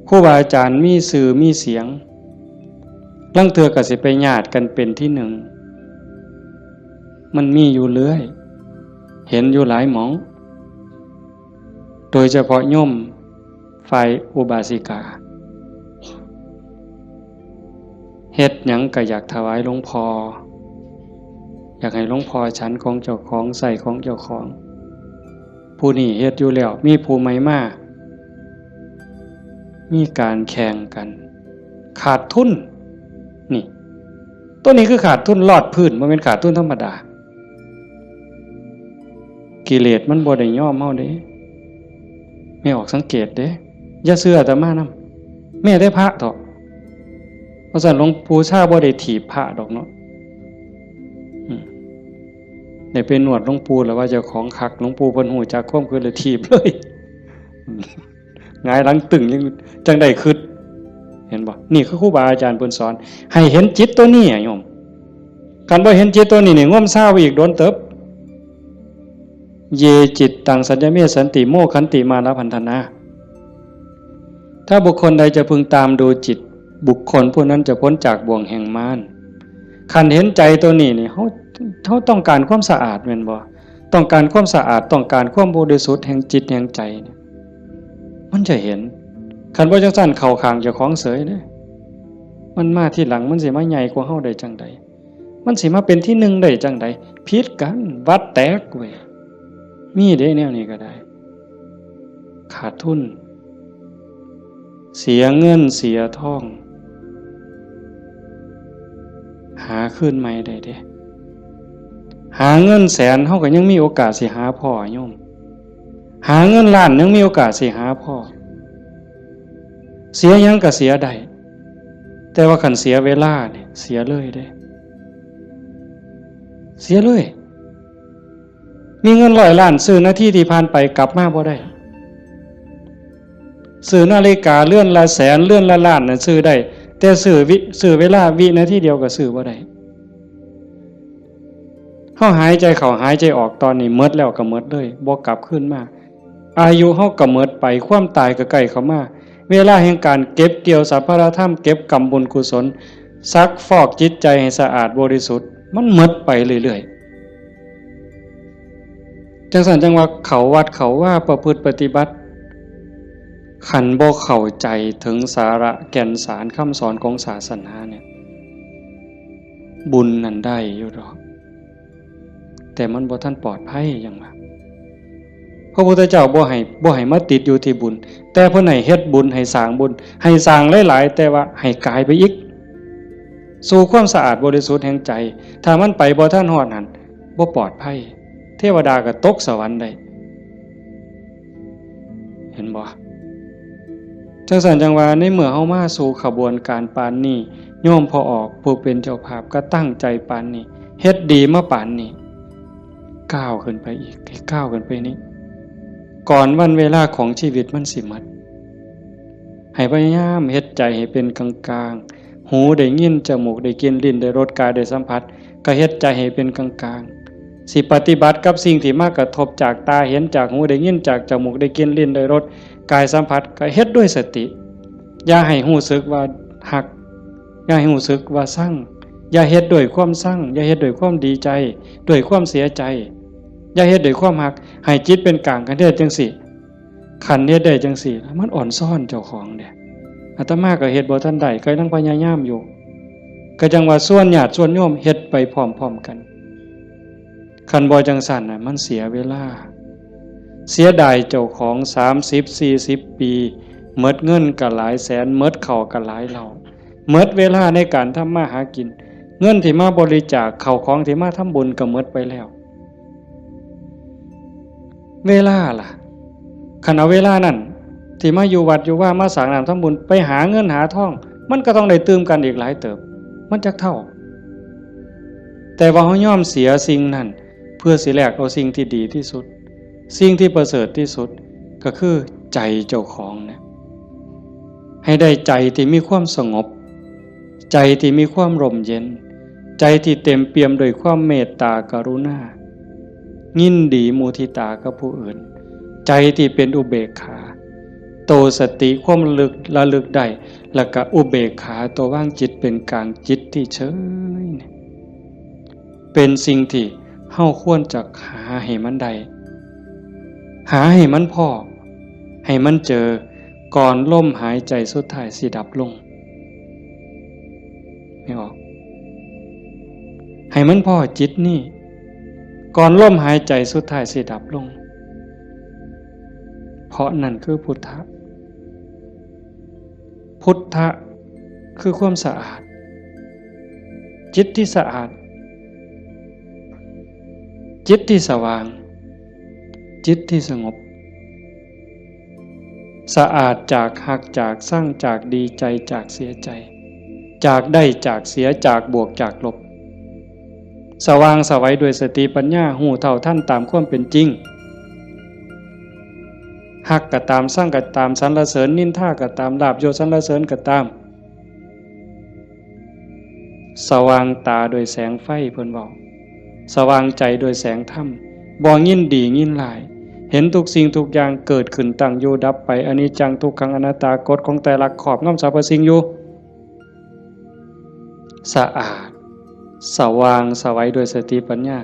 ครูบาอาจารย์มีสื่อมีเสียงลังเทื่อก็สิไปญาติกันเป็นที่หนึ่งมันมีอยู่เรื่อยเห็นอยู่หลายหมองโดยเฉพาะโยมฝ่ายอุบาสิกาเฮ็ดหยังก็อยากถวายหลวงพ่ออยากให้หลวงพ่อฉันของเจ้าของใส่ของเจ้าของผู้นี้เฮ็ดอยู่แล้วมีผู้ใหม่มามีการแข่งกันขาดทุนนี่ตัวนี้คือขาดทุนลอดพื้นบ่แม่นขาดทุนธรรมดากิเลสมันบ่ได้ย่อมเฮาเด้ไม่ออกสังเกตเด้อย่าเชื่ออาตมานำ แม้แต่พระเถาะเพราะฉะนั้นหลวงปู่ชาบ่ได้ถีบพระดอกเนาะได้ไปหนวดหลวงปู่แล้วว่าเจ้าของคักหลวงปู่เพิ่นฮู้จักความคือเลยถีบเลยหงายหลังตึงยังจังได้คิดเห็นบ่นี่คือครูบาอาจารย์เพิ่นสอนให้เห็นจิตตัวนี้โยมคันบ่เห็นจิตตัวนี้นี่ง่มเศร้าอีกโดนเติบเยจิตตังสัญญเมสันติโมขันติมานะพันธนาถ้าบุคคลใดจะพึงตามดูจิตบุคคลผู้นั้นจะพ้นจากบ่วงแห่งมารคันเห็นใจตัวนี้นี่เขาต้องการความสะอาดแม่นบ่ต้องการความสะอาดต้องการความบริสุทธิ์แห่งจิตแห่งใจเนี่ยมันจะเห็นคันบ่จังซั่นเข้าข้างเจ้าของเสยเด้มันมาที่หลังมันสิมาใหญ่กว่าเฮาได้จังใดมันสิมาเป็นที่หนึ่งได้จังใดผิดกันวัดแตกเว้ยมีเด้แนวนี้ก็ได้ขาดทุนเสียเงินเสียทองหาคืนใหม่ได้เด้หาเงินแสนเฮาก็ยังมีโอกาสสิหาพ่อโยมหาเงินล้านยังมีโอกาสสิหาพ่อเสียยังก็เสียได้แต่ว่าคันเสียเวลาเนี่ยเสียเลยเด้เสียเลยมีเงิน100 ล้านซื้อนาทีที่ผ่านไปกลับมาบ่ได้ซื้อนาฬิกาเลื่อนละแสนเลื่อนละล้านน่ะซื้อได้แต่ซื้อเวลาวินาทีเดียวก็ซื้อบ่ได้เฮาหายใจเข้าหายใจออกตอนนี้หมดแล้วก็หมดเลยบ่กลับคืนมาอายุเฮาก็หมดไปความตายก็ใกล้เข้ามาเวลาแห่งการเก็บเกี่ยวสัพพะธรรมเก็บกรรมบุญกุศลซักฟอกจิตใจให้สะอาดบริสุทธิ์มันหมดไปเรื่อยๆจังซั่นจังว่าเขาวัดเขาว่าประพฤติปฏิบัติขันบ่เข้าใจถึงสาระแก่นสารคำสอนของศาสนาเนี่ยบุญนั้นได้อยู่ดอกแต่มันบ่ทันปลอดภัยอย่างว่าพระพุทธเจ้าบ่ให้มาติดอยู่ที่บุญแต่เพิ่นให้เฮ็ดบุญให้สร้างบุญให้สร้างหลายๆแต่ว่าให้กายไปอีกสู่ความสะอาดบริสุทธิ์แห่งใจถ้ามันไปบ่ทันฮอดนั้นบ่ปลอดภัยเทวดาก็ตกสวรรค์ได้เห็นบ่จังซั่นจังว่าในเมื่อเฮามาสู่ขบวนการปานนี้โยมพอออกผู้เป็นเจ้าภาพก็ตั้งใจปานนี้เฮ็ดดีมาปานนี้ก้าวขึ้นไปอีกก้าวขึ้นไปนี้ก่อนวันเวลาของชีวิตมันสิหมดให้พยายามเฮ็ดใจให้เป็นกลางๆหูได้ยินจมูกได้กลิ่นลิ้นได้รสกายได้สัมผัสก็เฮ็ดใจให้เป็นกลางๆสิปฏิบัติกับสิ่งที่มากระทบจากตาเห็นจากหูได้ยินจากจมูกได้กลิ่นลิ้นได้รสกายสัมผัสก็เฮ็ดด้วยสติอย่าให้รู้สึกว่าหักอย่าให้รู้สึกว่าสั่งอย่าเฮ็ดด้วยความสั่งอย่าเฮ็ดด้วยความดีใจด้วยความเสียใจอย่าเฮ็ดด้วยความหักให้จิตเป็นกลางกันเด้อจังสิขันเฮ็ดได้จังสิมันอ่อนซ่อนเจ้าของเด้อาตมาก็เฮ็ดบ่ทันได้ก็ยังพยายามอยู่ก็จังว่าส่วนญาติส่วนโยมเฮ็ดไปพร้อมๆกันคันบ่จังซั่นน่ะมันเสียเวลาเสียดายเจ้าของ30-40 ปีหมดเงินก็หลายแสนหมดข้าวก็หลายเหล่าหมดเวลาในการทำมาหากินเงินที่มาบริจาคข้าวของที่มาทำบุญก็หมดไปแล้วเวลาล่ะคันเอาเวลานั้นที่มาอยู่วัดอยู่ว่ามาสร้างน้ำทำบุญไปหาเงินหาทองมันก็ต้องได้ตื่มกันอีกหลายเติบมันจักเท่าแต่ว่าเฮายอมเสียสิ่งนั้นเพื่อสิแลกเอาสิ่งที่ดีที่สุดสิ่งที่ประเสริฐที่สุดก็คือใจเจ้าของเนี่ยให้ได้ใจที่มีความสงบใจที่มีความร่มเย็นใจที่เต็มเปี่ยมด้วยความเมตตากรุณายินดีมุทิตากับผู้อื่นใจที่เป็นอุเบกขาโตสติความระลึกได้แล้วก็อุเบกขาตัวว่างจิตเป็นกลางจิตที่เฉยเป็นสิ่งที่เฮาควรจะหาให้มันได้หาให้มันพอให้มันเจอก่อนลมหายใจสุดท้ายสิดับลงไม่ออกให้มันพอจิตนี่ก่อนลมหายใจสุดท้ายสิดับลงเพราะนั่นคือพุทธะพุทธะคือความสะอาดจิตที่สะอาดจิตที่สว่างจิตที่สงบ สะอาดจากหักจากสร้างจากดีใจจากเสียใจจากได้จากเสียจากบวกจากลบสว่างสวัยด้วยสติปัญญาหูเท่าท่านตามความเป็นจริงหักก็ตามสร้างก็ตามสรรเสริญนินทาก็ตามลาภยศสรรเสริญก็ตามสว่างตาโดยแสงไฟเพิ่นบอกสว่างใจโดยแสงธรรมบ่ยินดียินร้ายเห็นทุกสิ่งทุกอย่างเกิดขึ้นตั้งอยู่ดับไปอนิจจังทุกขังอนัตตากฎของแต่ละขอบงำสรรพสิ่งอยู่สะอาดสว่างสวัยด้วยสติปัญญา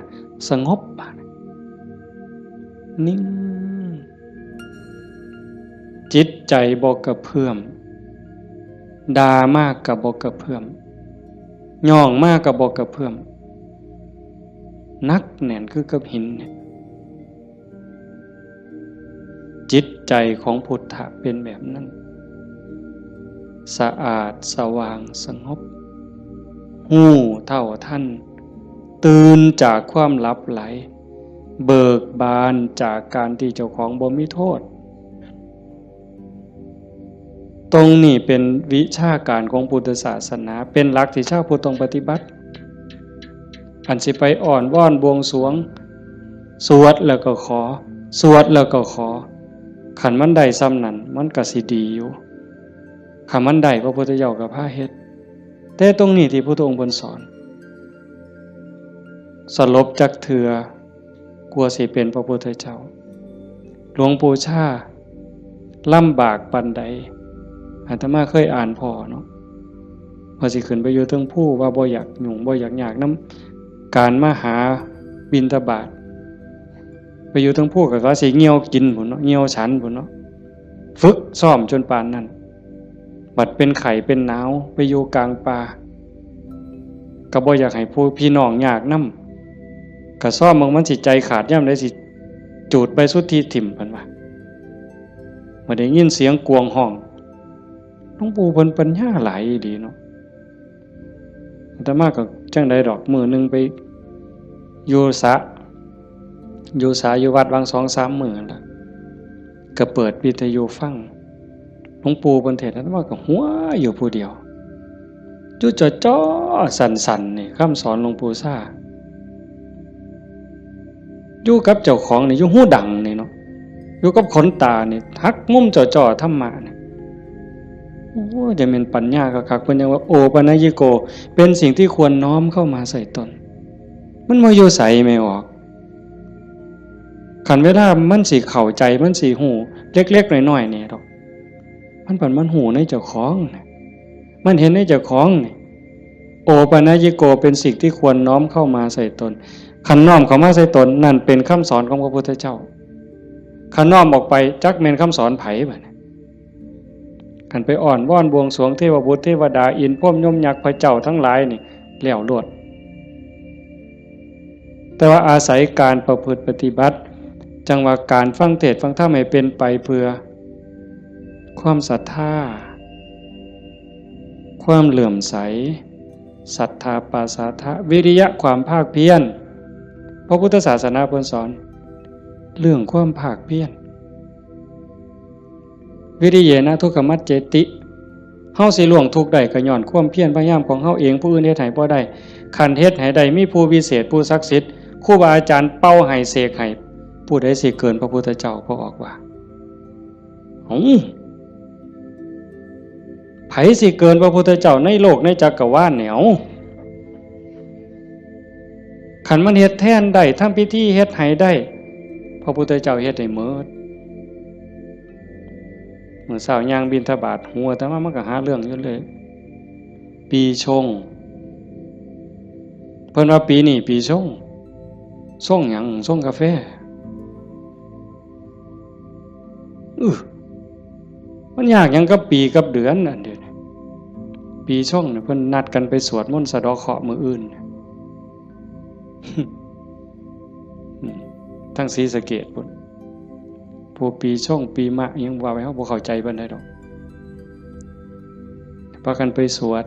สงบนิ่งจิตใจบ่กระเพื่อมด่ามากกับบ่กระเพื่อมย่องมากกับบ่กระเพื่อมนักแน่นคือกับหินเนี่ยจิตใจของพุทธะเป็นแบบนั้นสะอาดสว่างสงบหูเท่าท่านตื่นจากความลับไหลเบิกบานจากการที่เจ้าของบ่มีโทษตรงนี้เป็นวิชาการของพุทธศาสนาเป็นหลักที่ชาวพุทธต้องปฏิบัติอันสิไปอ่อนว่อนบวงสรวงสวดแล้วก็ขอสวดแล้วก็ขอขันมันได้ซ้ำนั้นมันก็สิดีอยู่ขันมันได้พระพุทธเจ้าก็พาเฮ็ดแต่ตรงนี้ที่พระพุทธองค์สอนสลบจักเถื่อกลัวสิเป็นพระพุทธเจ้าหลวงปู่ชาลำบากปานใดอาตมาเคยอ่านพอเนาะว่าสิขึ้นไปอยู่เทิงผู้ว่าบ่อยากยุ่งบ่อยากยากนำการมาหาบิณฑบาตไปอยู่เทิงผู้ก็ว่าสิเหี่ยวกินพุ่นเนาะเหี่ยวฉันพุ่นเนาะฝึกซ้อมจนปานนั้นบัดเป็นไข้เป็นหนาวไปอยู่กลางป่าก็บ่อยากให้ผู้พี่น้องยากนำก็ซ้อมมันสิใจขาดยามใดสิจูดไปสุดที่ถิ่มเพิ่นว่าบ่ได้ยินเสียงกวงห้องหลวงปู่เพิ่นปัญญาหลายดีเนาะอาตมาก็จังได๋ดอกมื้อนึงไปอยู่อยู่วัดวัง 2-3 มื้อนั่นล่ะก็เปิดวิทยุฟังหลวงปู่เพิ่นเทศน์อาตมาก็หัวอยู่ผู้เดียวจุจ่อๆสั่นๆนี่คำสอนหลวงปู่ซ่าอยู่กับเจ้าของนี่อยู่หูดังนี่เนาะอยู่กับขนตานี่ทักงุ่มจ่อๆธรรมะนี่โอ้จะเป็นปัญญาคักๆเพิ่นยังว่าโอปนัญญิโกเป็นสิ่งที่ควรน้อมเข้ามาใส่ตนมันบ่อยู่ไสไม่ออกคันเวลามันสิเข้าใจมันสิฮู้เล็กๆน้อยๆนี่ดอกมันฮู้ในเจ้าของมันเห็นในเจ้าของนี่โอปนัญญิโกเป็นสิ่งที่ควรน้อมเข้ามาใส่ตนคันน้อมเข้ามาใส่ตนนั่นเป็นคำสอนของพระพุทธเจ้าคันน้อมออกไปจักแม่นคำสอนไผบัดนี้คันไปอ่อนว่อนบวงสรวงเทวบุตรเทวดาอินพรหมยมยักษ์พระเจ้าทั้งหลายนี่แล้วโลดแต่ว่าอาศัยการประพฤติปฏิบัติจังว่าการฟังเทศน์ฟังธรรมให้เป็นไปเพื่อความศรัทธาความเหลื่อมใสศรัทธาปาสาทะวิริยะความภาคเพียรพระพุทธศาสนาเพิ่นสอนเรื่องความภาคเพียรวิริยะนะทุกขมัจเจติเฮาสิล่วงทุกข์ได้ก็ย้อนความเพียรพยายามของเฮาเองผู้อื่นเฮ็ดให้บ่ได้คันเฮ็ดให้ได้มีผู้วิเศษผู้ศักดิ์สิทธิ์ครูบาอาจารย์เป่าให้เสกให้ผู้ใดสิเกินพระพุทธเจ้าบ่ออกว่าไผสิเกินพระพุทธเจ้าในโลกในจักรวาลเนี่ยคันมันเฮ็ดแทนได้ทำพิธีเฮ็ดให้ได้พระพุทธเจ้าเฮ็ดให้หมดเมื่อเช้าย่างบิณฑบาตหัวแต่ว่ามันก็หาเรื่องอยู่เลยปีชงเพิ่นว่าปีนี้ปีชงส่งหยังส่งกาแฟมันยากหยังกับปีกับเดือนน่ะเดี๋ยวนี้ปีชงเนี่ยเพิ่นนัดกันไปสวดมนต์สะเดาะเคราะห์มื้ออื่นทั้งศรีสะเกษพุ่นผู้ปีชงปีมะยังว่าไว้เฮาบ่เข้าใจปานใดดอกพากันไปสวด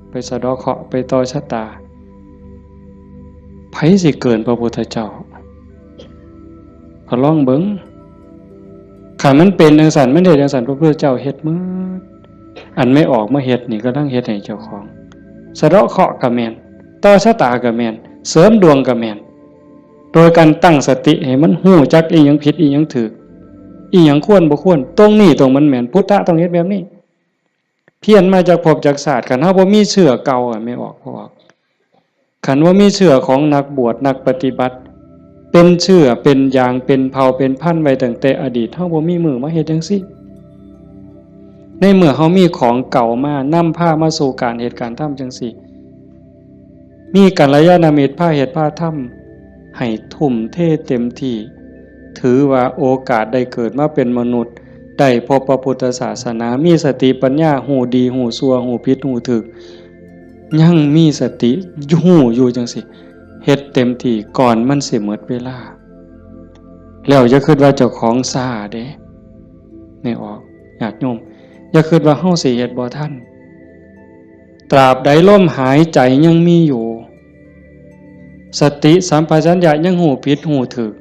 ไปสะเดาะเคราะห์ไปต่อชะตาไผสิเกินพระพุทธเจ้าก็ลองเบิ่ง ขันมันเป็นจังสันมันเฮ็ดจังสันพระพุทธเจ้าเฮ็ดมื้ออันไม่ออกมาเฮ็ดนี่ก็ต้องเฮ็ดให้เจ้าของสะเดาะเคราะห์ก็แม่นต่อชะตาก็แม่นเสริมดวงก็แม่นโดยการตั้งสติให้มันฮู้จักอีหยังผิดอีหยังถูกอีหยังควรบ่ควรตรงนี้ตรงมันแม่นพุทธะต้องเฮ็ดแบบนี้เพี้ยนมาจากภพจากศาสตร์คันเฮาบ่มีเชื่อเก่าไม่ออกคันว่ามีเชื่อของนักบวชนักปฏิบัติเป็นเชื่อเป็นอย่างเป็นเผ่าเป็นพันธุ์ไว้ตั้งแต่อดีตเฮาบ่มีมือมาเฮ็ดจังซี่ในเมื่อเฮามีของเก่ามานำพามาสู่การเหตุการณ์ทำจังซี่มีกัลยาณมิตรพาเหตุพาทำให้ทุ่มเทเต็มที่ถือว่าโอกาสได้เกิดมาเป็นมนุษย์ได้พบพระพุทธศาสนามีสติปัญญาหูดีหูชั่วหูผิดหูถูกยังมีสติหูอยู่จังสิเฮ็ดเต็มที่ก่อนมันสิหมดเวลาแล้วอย่าคิดว่าเจ้าของซ่าเด้ไม่ออกญาติโยมอย่าคิดว่าเฮาสิเฮ็ดบ่ทันตราบใดลมหายใจยังมีอยู่สติสัมปชัญญะยังหูผิดหูถูก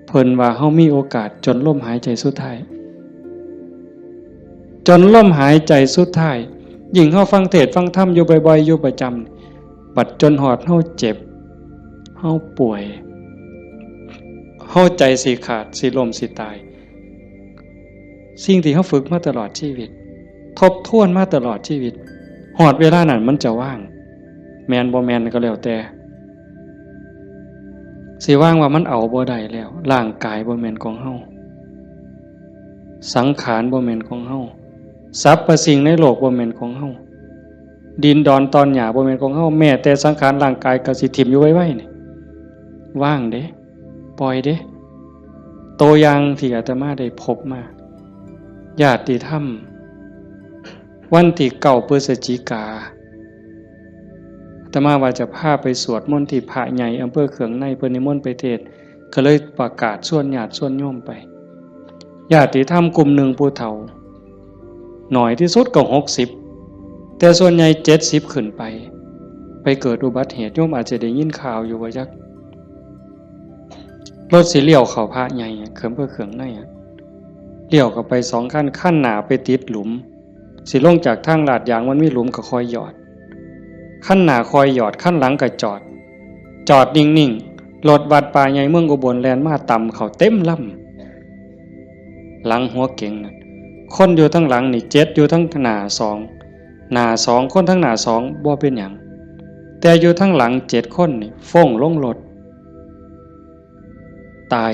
เพิ่นว่าเฮามีโอกาสจนลมหายใจสุดท้ายจนลมหายใจสุดท้ายยิ่งเฮาฟังเทศน์ฟังธรรมอยู่บ่อยๆอยู่ประจำบัดจนหอดเฮาเจ็บเฮาป่วยเฮาใจสิขาดสิล้มสิตายสิ่งที่เฮาฝึกมาตลอดชีวิตทบทวนมาตลอดชีวิตหอดเวลานั้นมันจะว่างแม่นบ่แม่นก็แล้วแต่สิว่างว่ามันเอาบ่ได้แล้วร่างกายบ่แม่นของเฮาสังขารบ่แม่นของเฮาสรรพสิ่งในโลกบ่แม่นของเฮาดินดอนตอนหญ้าบ่แม่นของเฮาแม้แต่สังขารร่างกายก็สิทิ่มอยู่ไว้ๆนี่ว่างเด้ปล่อยเด้ตัวอย่างที่อาตมาได้พบมาญาติธรรมวันที่9 พฤศจิกายนอาตมาว่าจะพาไปสวดมนต์ที่พระใหญ่อำเภอเขืองในเพิ่นนิมนต์ไปเทศน์ก็เลยประกาศชวนญาติชวนโยมไปญาติธรรมกลุ่มหนึ่งผู้เฒ่าหน่อยที่สุดก็60แต่ส่วนใหญ่70ขึ้นไปเกิดอุบัติเหตุโยมอาจจะได้ยินข่าวอยู่ว่าจักรถสิเลี้ยวเข้าพระใหญ่เขื่อนเพื่อเขื่องในเลี้ยวเข้าไป2ขั้นหน้าไปติดหลุมสิลงจากทางลาดยางมันมีหลุมก็คอยหยอดขั้นหน้าคอยหยอดขั้นหลังก็จอดนิ่งๆรถวัดป่าใหญ่เมืองอุบลแล่นมาต่ำเข้าเต็มลำหลังหัวเก๋งนั่นคนอยู่ทั้งหลังนี่7อยู่ทั้งหน้า2คนทั้งหน้า2บ่เป็นหยังแต่อยู่ทั้งหลัง7คนนี่ฟ้องลงรถตาย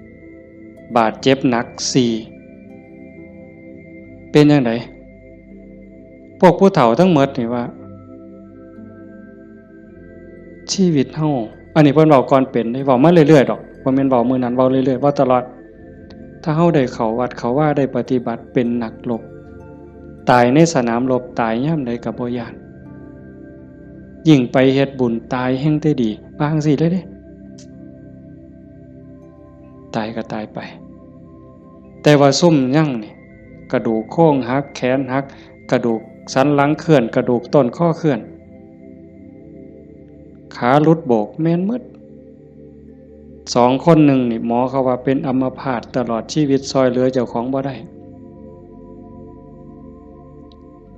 3บาดเจ็บหนัก4เป็นจังไดพวกผู้เฒ่าทั้งหมดนี่ว่าชีวิตเฮาอันนี้เพิ่นเว้าก่อนเป็นได้เว้ามาเรื่อยๆดอกบ่แม่นเว้ามื้อนั้นเว้าเรื่อยๆเว้าตลอดถ้าเฮาได้เข้าวัดเข้าว่าได้ปฏิบัติเป็นนักรบตายในสนามรบตายยามใดก็บ่ย้านยิ่งไปเฮ็ดบุญตายแห่งแต่ดีบางสิเลยเด้ตายก็ตายไปแต่ว่าซุ่มยั่งนี่กระดูกโค้งหักแขนหักกระดูกสันหลังเคลื่อนกระดูกต้นข้อเคลื่อนขาหลุดโบกแม่นหมด2คนหนึ่งนี่หมอเขาว่าเป็นอัมพาตตลอดชีวิตซอยเหลือเจ้าของบ่ได้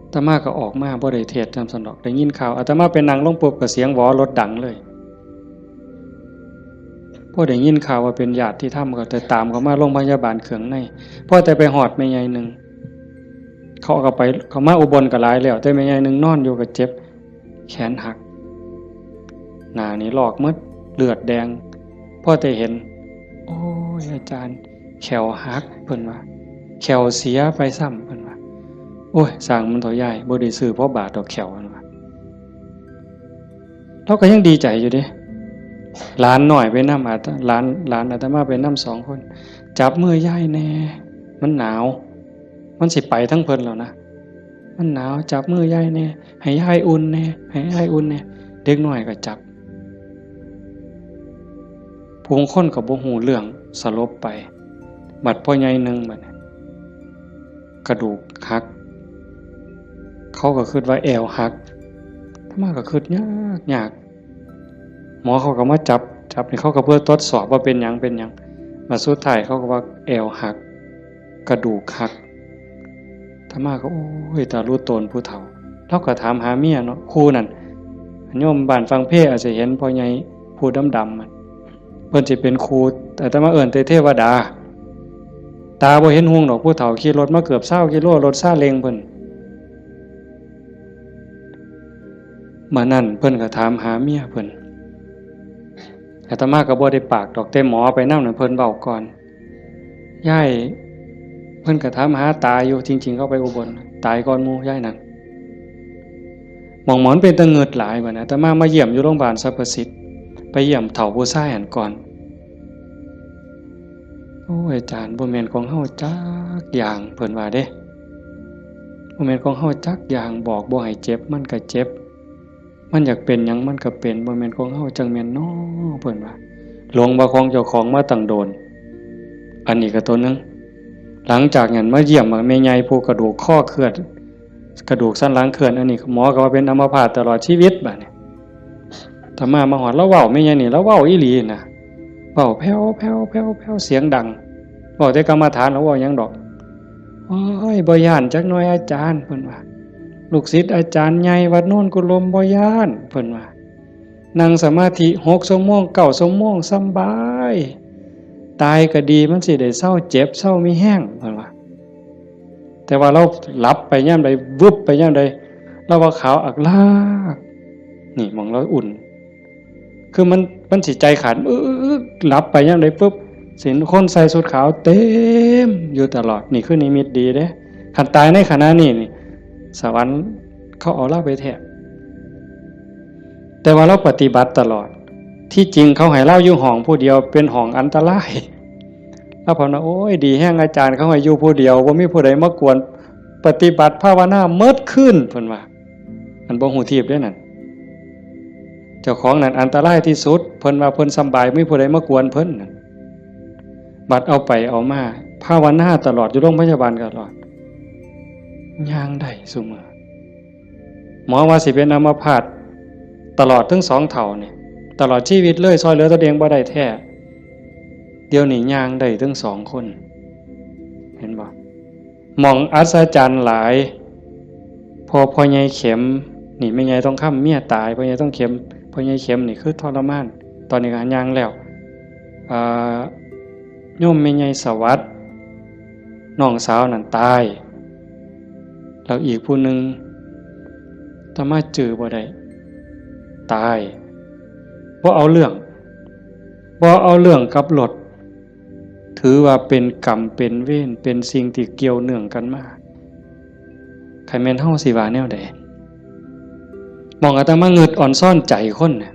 อาตมาก็ออกมาบ่ได้เทศน์จำสนอกได้ยินข่าวอาตมาเป็นนางลงปุ๊บก็เสียงหวอรถดังเลยพอได้ยินข่าวว่าเป็นญาติที่ทำก็แต่ตามเขามาโรงพยาบาลเขืองในพอแต่ไปหอดแม่ใหญ่นึงเขาก็ไปเขามาอุบลก็หลายแล้วแต่แม่ใหญ่นึงนอนอยู่ก็เจ็บแขนหักหน้านี่ลอกหมดเลือดแดงพอแต่เห็นโอ้ยอาจารย์แขวหักเพิ่นว่าแขวเสียไปซ้ำเพิ่นว่าโอ้ยสร้างมันต่อใหญ่บ่ได้ซื้อเพราะบาทดอกแขวเพิ่นว่าเราก็ยังดีใจอยู่เด้หลานหน่อยไปนำหลานอาตมาไปนำ2คนจับมือยายแน่มันหนาวมันสิไปทั้งเพิ่นแล้วนะมันหนาวจับมือยายแน่ให้ยายอุ่นแน่ให้ยายอุ่นแน่เด็กน้อยก็จับผู้คนก็บ่ฮู้เรื่องสลบไปบัดพ่อใหญ่นึงบัดกระดูกหักเขาก็คิดว่าแอวหักถ้ามาก็คิดยากหมอเขาก็มาจับนี่เขาก็เพื่อทดสอบว่าเป็นหยัง มาสุดท้ายเขาก็ว่าแอวหักกระดูกหักธรรมาก็โอ้ยตารู้ตนผู้เฒ่าเราก็ถามหาเมียเนาะครูนั่นโยมบ้านฟังเพลอาจจะเห็นพ่อใหญ่ผู้ดำๆมันเพิ่นสิเป็นครูแต่ธรรมาเอิ้นแต่เทวดาตาบ่เห็นห่วงดอกผู้เฒ่าขี่รถมาเกือบ20กิโลรถซาเล้งเพิ่นมานั่นเพิ่นก็ถามหาเมียเพิ่นอาตมาก็บ่ได้ปากดอกแต่หมอไปนำนั่นเพิ่นเว้าก่อนยายเพิ่นก็ถามหาตาอยู่จริงๆเขาไปอุบลตายก่อนหมู่ยายนั่นหมองหมอนเป็นตะเงิดหลายบัดนะอาตมาเยี่ยมอยู่โรงพยาบาลสรรพสิทธิ์ไปเยี่ยมเฒ่าผู้ชายหันก่อนโอ้ยอาจารย์บ่แม่นของเฮาจักอย่างเพิ่นว่าเด้บ่แม่นของเฮาจักอย่างบอกบ่ให้เจ็บมันก็เจ็บมันอยากเป็นหยังมันก็เป็นบ่แม่นของเฮาจังแม่นน้อเพิ่นว่าหลงว่าของเจ้าของมาตั้งโดนอันนี้ก็ตัวนึงหลังจากนั้นมาเยี่ยมแม่ใหญ่ผู้กระดูกข้อเคลื่อนกระดูกสันหลังเคลื่อนอันนี้หมอก็ว่าเป็นอัมพาตตลอดชีวิตบัดนี้ถ้ามาฮอดแล้วเว้าแม่ใหญ่นี่แล้วเว้าอีหลีน่ะเว้าแผ่วๆๆๆเสียงดังเว้าแต่กรรมฐานแล้วเว้าหยังดอกโอ้ยบ่ย้านจักหน่อยอาจารย์เพิ่นว่าลูกศิษย์อาจารย์ใหญ่วัดโน่นกุลมบ่ย้านเพิ่นว่านั่งสมาธิ6 ชั่วโมง9 ชั่วโมงสำบายตายก็ดีมันสิได้เศร้าเจ็บเศร้ามีแห้งเพิ่นว่าแต่ว่าเราหลับไปยามใดวึบไปยามใดเราว่าขาวอักลากนี่มองเราอุ่นคือมันสิใจขาดหลับไปยามใดปุ๊บสิคนใส่ชุดขาวเต็มอยู่ตลอดนี่คือนิมิตดีเด้คันตายในขณะนี้นี่สวรรค์เขาเอาเราไปแท้แต่ว่าเราปฏิบัติตลอดที่จริงเขาให้เราอยู่ห้องผู้เดียวเป็นห้องอันตรายแล้วพอนะโอ้ยดีแห้งอาจารย์เขาให้อยู่ผู้เดียวบ่มีผู้ใดมากวนปฏิบัติภาวนาเมิดขึ้นเพิ่นว่าอันบ่ฮู้ทิพย์เด้นั่นเจ้าของนั่นอันตรายที่สุดเพิ่นว่าเพิ่นสำบายไม่มีผู้ใดมากวนเพิ่นนั่นบัดเอาไปเอามาภาวนาตลอดอยู่โรงพยาบาลตลอดย่างได้ซุมื้อหมอว่าสิเป็นอัมพาตตลอดทั้ง2เท่านี่ตลอดชีวิตเลยซอยเหลือตัวเองบ่ได้แท้เดี๋ยวนี้ย่างได้ทั้ง2คนเห็นบ่มองอัศจรรย์หลายพอใหญ่เข็มนี่แม่ใหญ่ต้องค้ำเมียตายพ่อใหญ่ต้องเข็มพ่อใหญ่เข็มนี่คือทรมานตอนนี้ก็ย่างแล้วโยมแม่ใหญ่สวัสดิ์น้องสาวนั่นตายแล้วอีกผู้นึงถ้ามาเจอบ่ได้ตายบ่เอาเรื่องกับรถถือว่าเป็นกรรมเป็นเวรเป็นสิ่งที่เกี่ยวเนื่องกันมาใครแม่นเฮาสิว่าแนวใดมองอาตมาเงิดอ่อนซ่อนใจคนน่ะ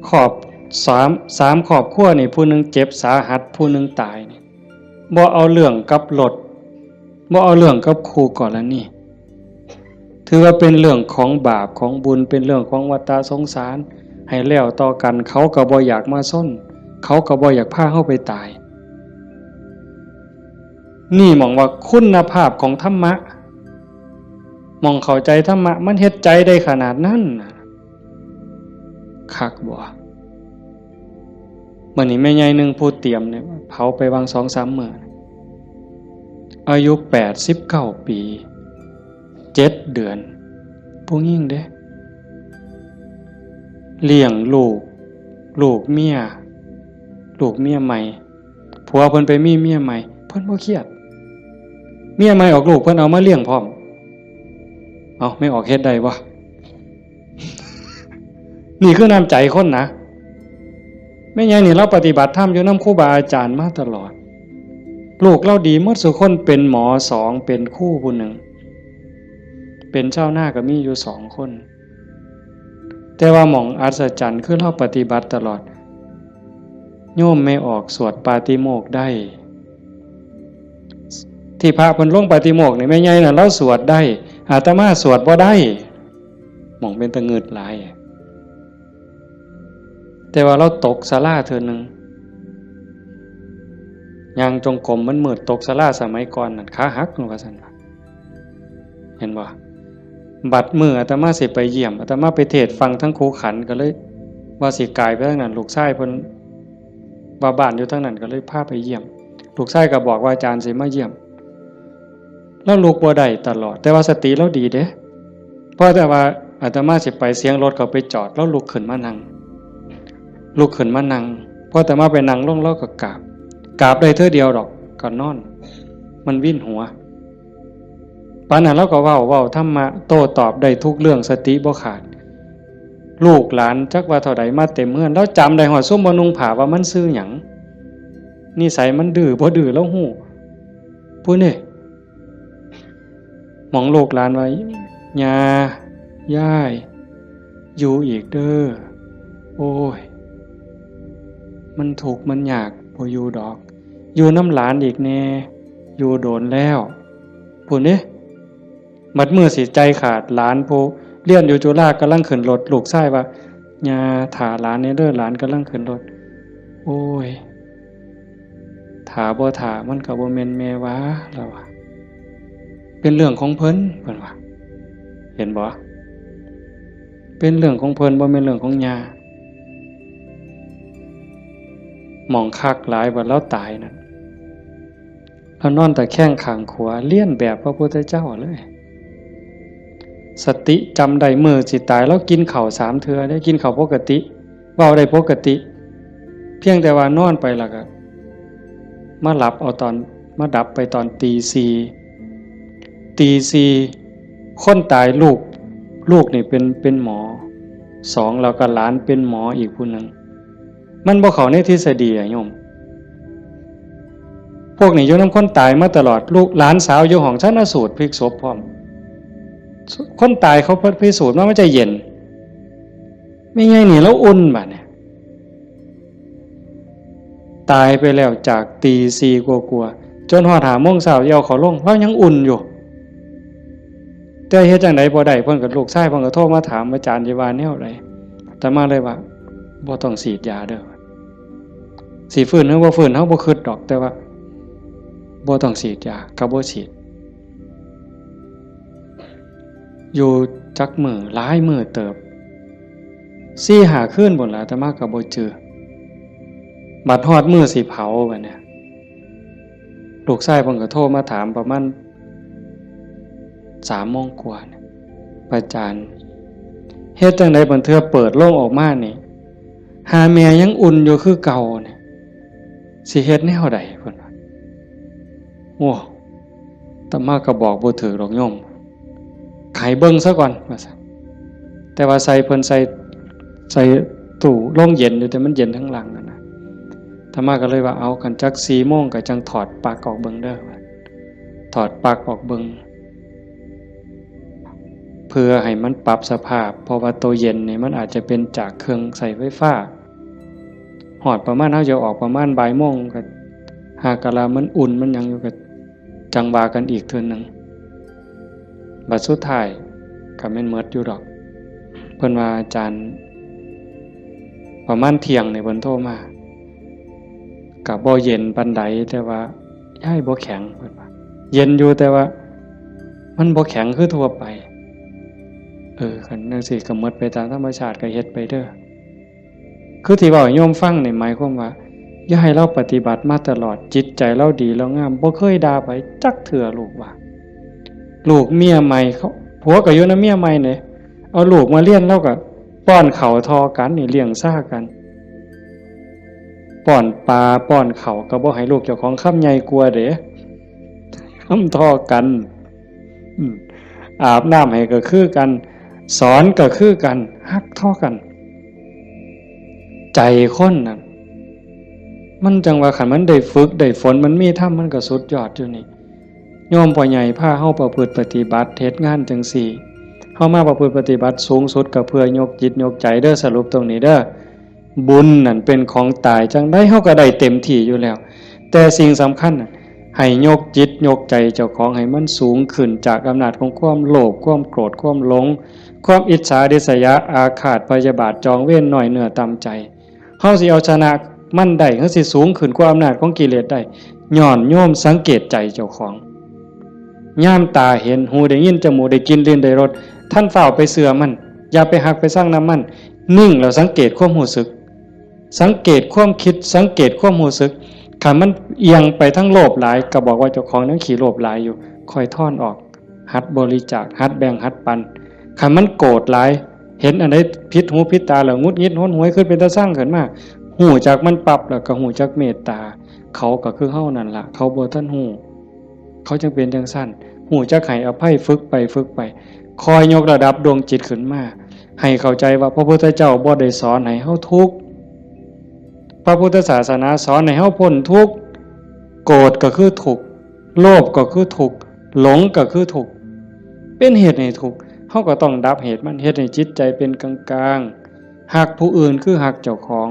ขอบ3ครอบครัวนี่ผู้นึงเจ็บสาหัสผู้นึงตายนี่บ่เอาเรื่องกับรถบ่เอาเรื่องกับครูกรณีถือว่าเป็นเรื่องของบาปของบุญเป็นเรื่องของวัฏสงสารให้แล้วต่อกันเขาก็บ่อยากมาซ่อนเขาก็บ่อยากพาเฮาไปตายนี่มองว่าคุณภาพของธรรมะมองเข้าใจธรรมะมันเฮ็ดใจได้ขนาดนั้นคักบ่มื้อนี้แม่ใหญ่นึงผู้เตรียมเนี่ยเผาไปวาง 2-3 มื้ออายุ89 ปี7 เดือนผู้หญิงเด้เลี้ยงลูกเมียใหม่ผัวเพิ่นไปมีเมียใหม่เพิ่นบ่เครียดเมียใหม่ออกลูกเพิ่นเอามาเลี้ยงพร้อมเอาไม่ออกเฮ็ดได้บ่ นี่คือน้ำใจคนนะแม่ใหญ่นี่เราปฏิบัติธรรมอยู่นำครูบาอาจารย์มาตลอดลูกเราดีหมดทุกคนเป็นหมอ2เป็นครูผู้หนึ่งเป็นเจ้าหน้าก็มีอยู่2คนแต่ว่าหม่องอัศจรรย์คือเราปฏิบัติตลอดโยมไม่ออกสวดปาติโมกข์ได้ที่พระเพิ่นลงปาติโมกข์นี่แม่ใหญ่น่ะเราสวดได้อาตมาสวดบ่ได้หม่องเป็นตะงึดหลายแต่ว่าเราตกศาลาเทื่อนึงย่างจงกรมมันมืดตกศาลาสมัยก่อนนั่นขาหักว่าซั่นเห็นบ่บัดมื้ออาตมาสิไปเยี่ยมอาตมาไปเทศน์ฟังทั้งครูขันก็เลยว่าสิกายไปทางนั้นลูกชายเพิ่น ว่าบ้านอยู่ทั้งนั้นก็เลยพาไปเยี่ยมลูกชายก็บอกว่าอาจารย์สิมาเยี่ยมแล้วลูกบ่ได้ตลอดแต่ว่าสติเราดีเด้เพราะแต่ว่าอาตมาสิไปเสียงรถเขาไปจอดแล้วลุกขึ้นมานั่งพอแต่มาไปนั่งลงแล้วก็กราบได้เท่าเดียวดอกก็นอนมันวิ่นหัวปานนั้นเราก็เว้าธรรมะโต้ตอบได้ทุกเรื่องสติบ่ขาดลูกหลานจักว่าเท่าใดมาเต็มเฮือนแล้วจำได้ฮอดซุมบ่นุ่งผ้าว่ามันชื่อหยังนิสัยมันดื้อบ่ดื้อแล้วฮู้ผู้นี่หมองลูกหลานไว้ย่าย่ายอยู่อีกเด้อโอ้ยมันทุกข์มันยากบ่อยู่ดอกอยู่น้ำหลานอีกแน่อยู่โดนแล้วผู้นี่มัดมือสิใจขาดหลานผู้เรียนอยู่จุฬากำลังขึ้นรถลูกชายว่าย่าถ่าหลานนี่เด้อหลานกำลังขึ้นรถโอ้ยถ่าบ่ถ่ามันก็บ่แม่นแม่วะแล้วว่าเป็นเรื่องของเพิ่นว่าเห็นบ่เป็นเรื่องของเพิ่นบ่แม่นเรื่องของย่าหมองคักหลายว่าแล้วตายนั่นแล้วนอนแต่แข้งข้างขวาเลียนแบบพระพุทธเจ้าเลยสติจำได้มือสิตายแล้วกินข้าว3เทื่อได้กินข้าวปกติเว้าได้ปกติเพียงแต่ว่านอนไปแล้วก็มาหลับเอาตอนมาดับไปตอนตี 4คนตายลูกนี่เป็นหมอ2แล้วก็หลานเป็นหมออีกผู้นึงมันบ่เข้าในทฤษฎีอะโยมพวกนี้อยู่นำคนตายมาตลอดลูกหลานสาวอยู่ห้องชันสูตรพลิกศพพร้อมคนตายเขาพิสูจน์ว่ามันจะเย็นไม่ไงนี่แล้วอุ่นบัดเนี่ยตายไปแล้วจากตี 4กว่าๆจนฮอด 5 โมงเช้าเอาเขาลงแล้วยังอุ่นอยู่แต่เฮ็ดจังได๋บ่ได้เพิ่นก็ลูกชายเพิ่นก็โทรมาถามอาจารย์สิว่าแนวใดแต่มาเลยว่าบ่ต้องฉีดยาเด้อสิฟื้นหรือบ่ฟื้นเฮาบ่คิดดอกแต่ว่าบ่ต้องฉีดยาก็บ่ฉีดอยู่จักมือหลายมือเติบ4-5 คืนพุ่นล่ะแต่มาก็บ่เจอบัดฮอดมื้อสิเผาบัดเนี่ยลูกชายเพิ่นก็โทรมาถามประมาณ3 โมงกว่าเนี่ยอาจารย์เฮ็ดจังได๋บัดเทื่อเปิดโลงออกมานี่หาแม่ยังอุ่นอยู่คือเก่าเนี่ยสิเฮ็ดแนวใดเพิ่นว่าโอ้อาตมาก็บอกบ่ถูกดอกโยมไขเบิ่งซะก่อนว่าซั่นแต่ว่าใส่เพิ่นใส่ตู้โรงเย็นอยู่แต่มันเย็นทั้งหลังนั่นน่ะอาตมาก็เลยว่าเอากันจัก 4 โมงก็จังถอดปลั๊กออกเบิ่งเด้อถอดปลั๊กออกเบิ่งเพื่อให้มันปรับสภาพเพราะว่าตัวเย็นนี่มันอาจจะเป็นจากเครื่องใส่ไฟฟ้าหอดประมาณเฮาจะออกประมาณบ่ายโมงก็หากะลามันอุ่นมันยังอยู่ก็จังว่ากันอีกเทื่อนึงบัดสุดท้ายก็แม่นหมดอยู่ดอกเพิ่นว่าอาจารย์ประมาณเที่ยงนี่เพิ่นโทรมาก็บ่เย็นปานใดแต่ว่าย้ายบ่แข็งเพิ่นว่าเย็นอยู่แต่ว่ามันบ่แข็งคือทั่วไปคันจังซี่ก็หมดไปตามธรรมชาติก็เฮ็ดไปเด้อคือที่เว้าให้โยมฟังนี่หมายความว่าอย่าให้เราปฏิบัติมาตลอดจิตใจเราดีแล้วงามบ่เคยด่าไผจักเทื่อลูกว่าลูกเมียใหม่เขาผัวก็อยู่นำเมียใหม่นี่เอาลูกมาเลี้ยงแล้วก็ป้อนข้าวทอกันนี่เลี้ยงซ่ากันป้อนปลาป้อนข้าวก็บ่ให้ลูกเจ้าของคำใหญ่กลัวเด้คำทอกันอาบน้ำให้ก็คือกันสอนก็คือกันฮักทอกันใจคนน่ะมันจังว่าคันมันได้ฝึกได้ฝนมันมีธรรมมันก็สุดยอดอยู่นี่โยมพ่อใหญ่พาเฮาประพฤติปฏิบัติเฮ็ดงานจังซี่เฮามาประพฤติปฏิบัติสูงสุดก็เพื่อยกจิตยกใจเด้อสรุปตรงนี้เด้อบุญนั่นเป็นของตายจังได๋เฮาก็ได้เต็มที่อยู่แล้วแต่สิ่งสำคัญน่ะให้ยกจิตยกใจเจ้าของให้มันสูงขึ้นจากอำนาจของความโลภความโกรธความหลงความอิจฉาริษยาอาฆาตพยาบาทจองเวรน้อยเนื้อต่ำใจเฮาสิเอาชนะมันได้เฮาสิสูงขึ้นกว่าอำนาจของกิเลสได้ย้อนโยมสังเกตใจเจ้าของย่ามตาเห็นหูได้ยินจมูกได้กินลิ้นได้รสท่านเฝ้าไปเสื่อมันอย่าไปหักไปสร้างน้ำมันนิ่งแล้วสังเกตความรู้สึก สังเกตความคิดสังเกตความรู้สึกถ้ามันเอียงไปทั้งโลภหลายก็บอกว่าเจ้าของนั้นขี้โลภหลายอยู่ค่อยถอนออกหัดบริจาคหัดแบ่งหัดปันถ้ามันโกรธหลายเห็นอันใดผิดหูผิดตาแล้วงุดงิดห้นหวยขึ้นเป็นตาสร้างขึ้นมาหูจากมันปรับแล้วก็หูจากเมตตาเขาก็คือเฮานั่นล่ะเขาบ่ทันหูเขาจึงเป็นจังซั่นหูจักให้อภัยฝึกไปคอยยกระดับดวงจิตขึ้นมาให้เข้าใจว่าพระพุทธเจ้าบ่ได้สอนให้เฮาทุกข์พระพุทธศาสนาสอนให้เฮาพ้นทุกข์โกรธก็คือทุกข์โลภก็คือทุกข์หลงก็คือทุกข์เป็นเหตุให้ทุกข์เฮาก็ต้องดับเหตุมันเฮ็ดให้จิตใจเป็นกลางๆฮักผู้อื่นคือฮักเจ้าของ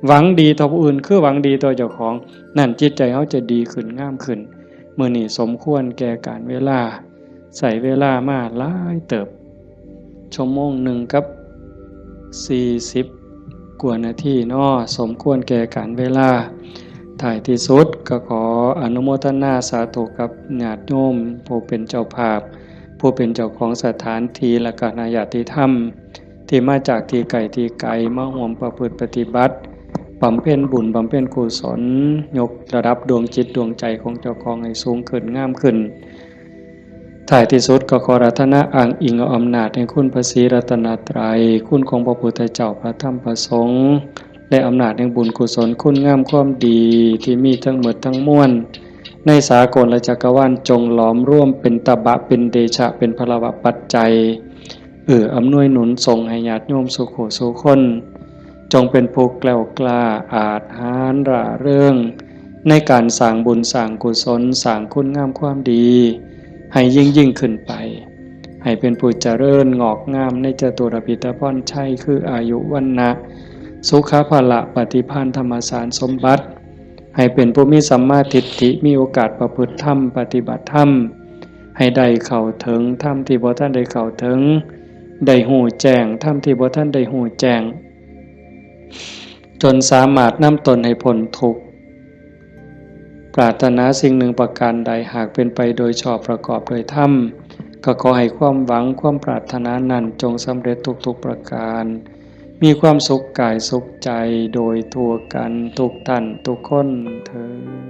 หวังดีต่อผู้อื่นคือหวังดีต่อเจ้าของนั่นจิตใจเฮาจะดีขึ้นงามขึ้นมื้อนี้สมควรแก่การเวลาใส่เวลามาหลายเติบชั่วโมงหนึ่งกับ40กว่านาทีเนาะสมควรแก่การเวลาท้ายที่สุดก็ขออนุโมทนาสาธุกับญาติโยมผู้เป็นเจ้าภาพผู้เป็นเจ้าของสถานที่และก็ญาติธรรมที่มาจากที่ไกลมาร่วมประพฤติปฏิบัติบำเพ็ญบุญบำเพ็ญกุศลยกระดับดวงจิตดวงใจของเจ้าของให้สูงขึ้นงามขึ้นท้ายที่สุดก็ขออาราธนาอ้างอิงเอาอำนาจแห่งคุณพระศรีรัตนตรัยคุณของพระพุทธเจ้าพระธรรมพระสงฆ์และอำนาจแห่งบุญกุศลคุณงามความดีที่มีทั้งหมดทั้งมวลในสากลและจักรวาลจงหลอมร่วมเป็นตบะเป็นเดชะเป็นพลวะปัจจัยอำนวยหนุนส่งให้ญาติโยมสุขสุขคนจงเป็นผู้แกล้วกล้าอาจหาญร่าเริงในการสร้างบุญสร้างกุศลสร้างคุณงามความดีให้ยิ่งขึ้นไปให้เป็นผู้เจริญงอกงามในจตุรพิธพรชัยคืออายุวรรณะสุขภาละปฏิภาณธรรมสารสมบัติให้เป็นผู้มีสัมมาทิฏฐิมีโอกาสประพฤติธรรมปฏิบัติธรรมให้ได้เข้าถึงธรรมที่บ่ทันได้เข้าถึงได้หูแจ้งธรรมที่บ่ทันได้หูแจ้งจนสามารถนำตนให้พ้นทุกข์ปรารถนาสิ่งหนึ่งประการใดหากเป็นไปโดยชอบประกอบโดยธรรมก็ขอให้ความหวังความปรารถนานั้นจงสำเร็จทุกๆประการมีความสุขกายสุขใจโดยทั่วกันทุกท่านทุกคนเทอญ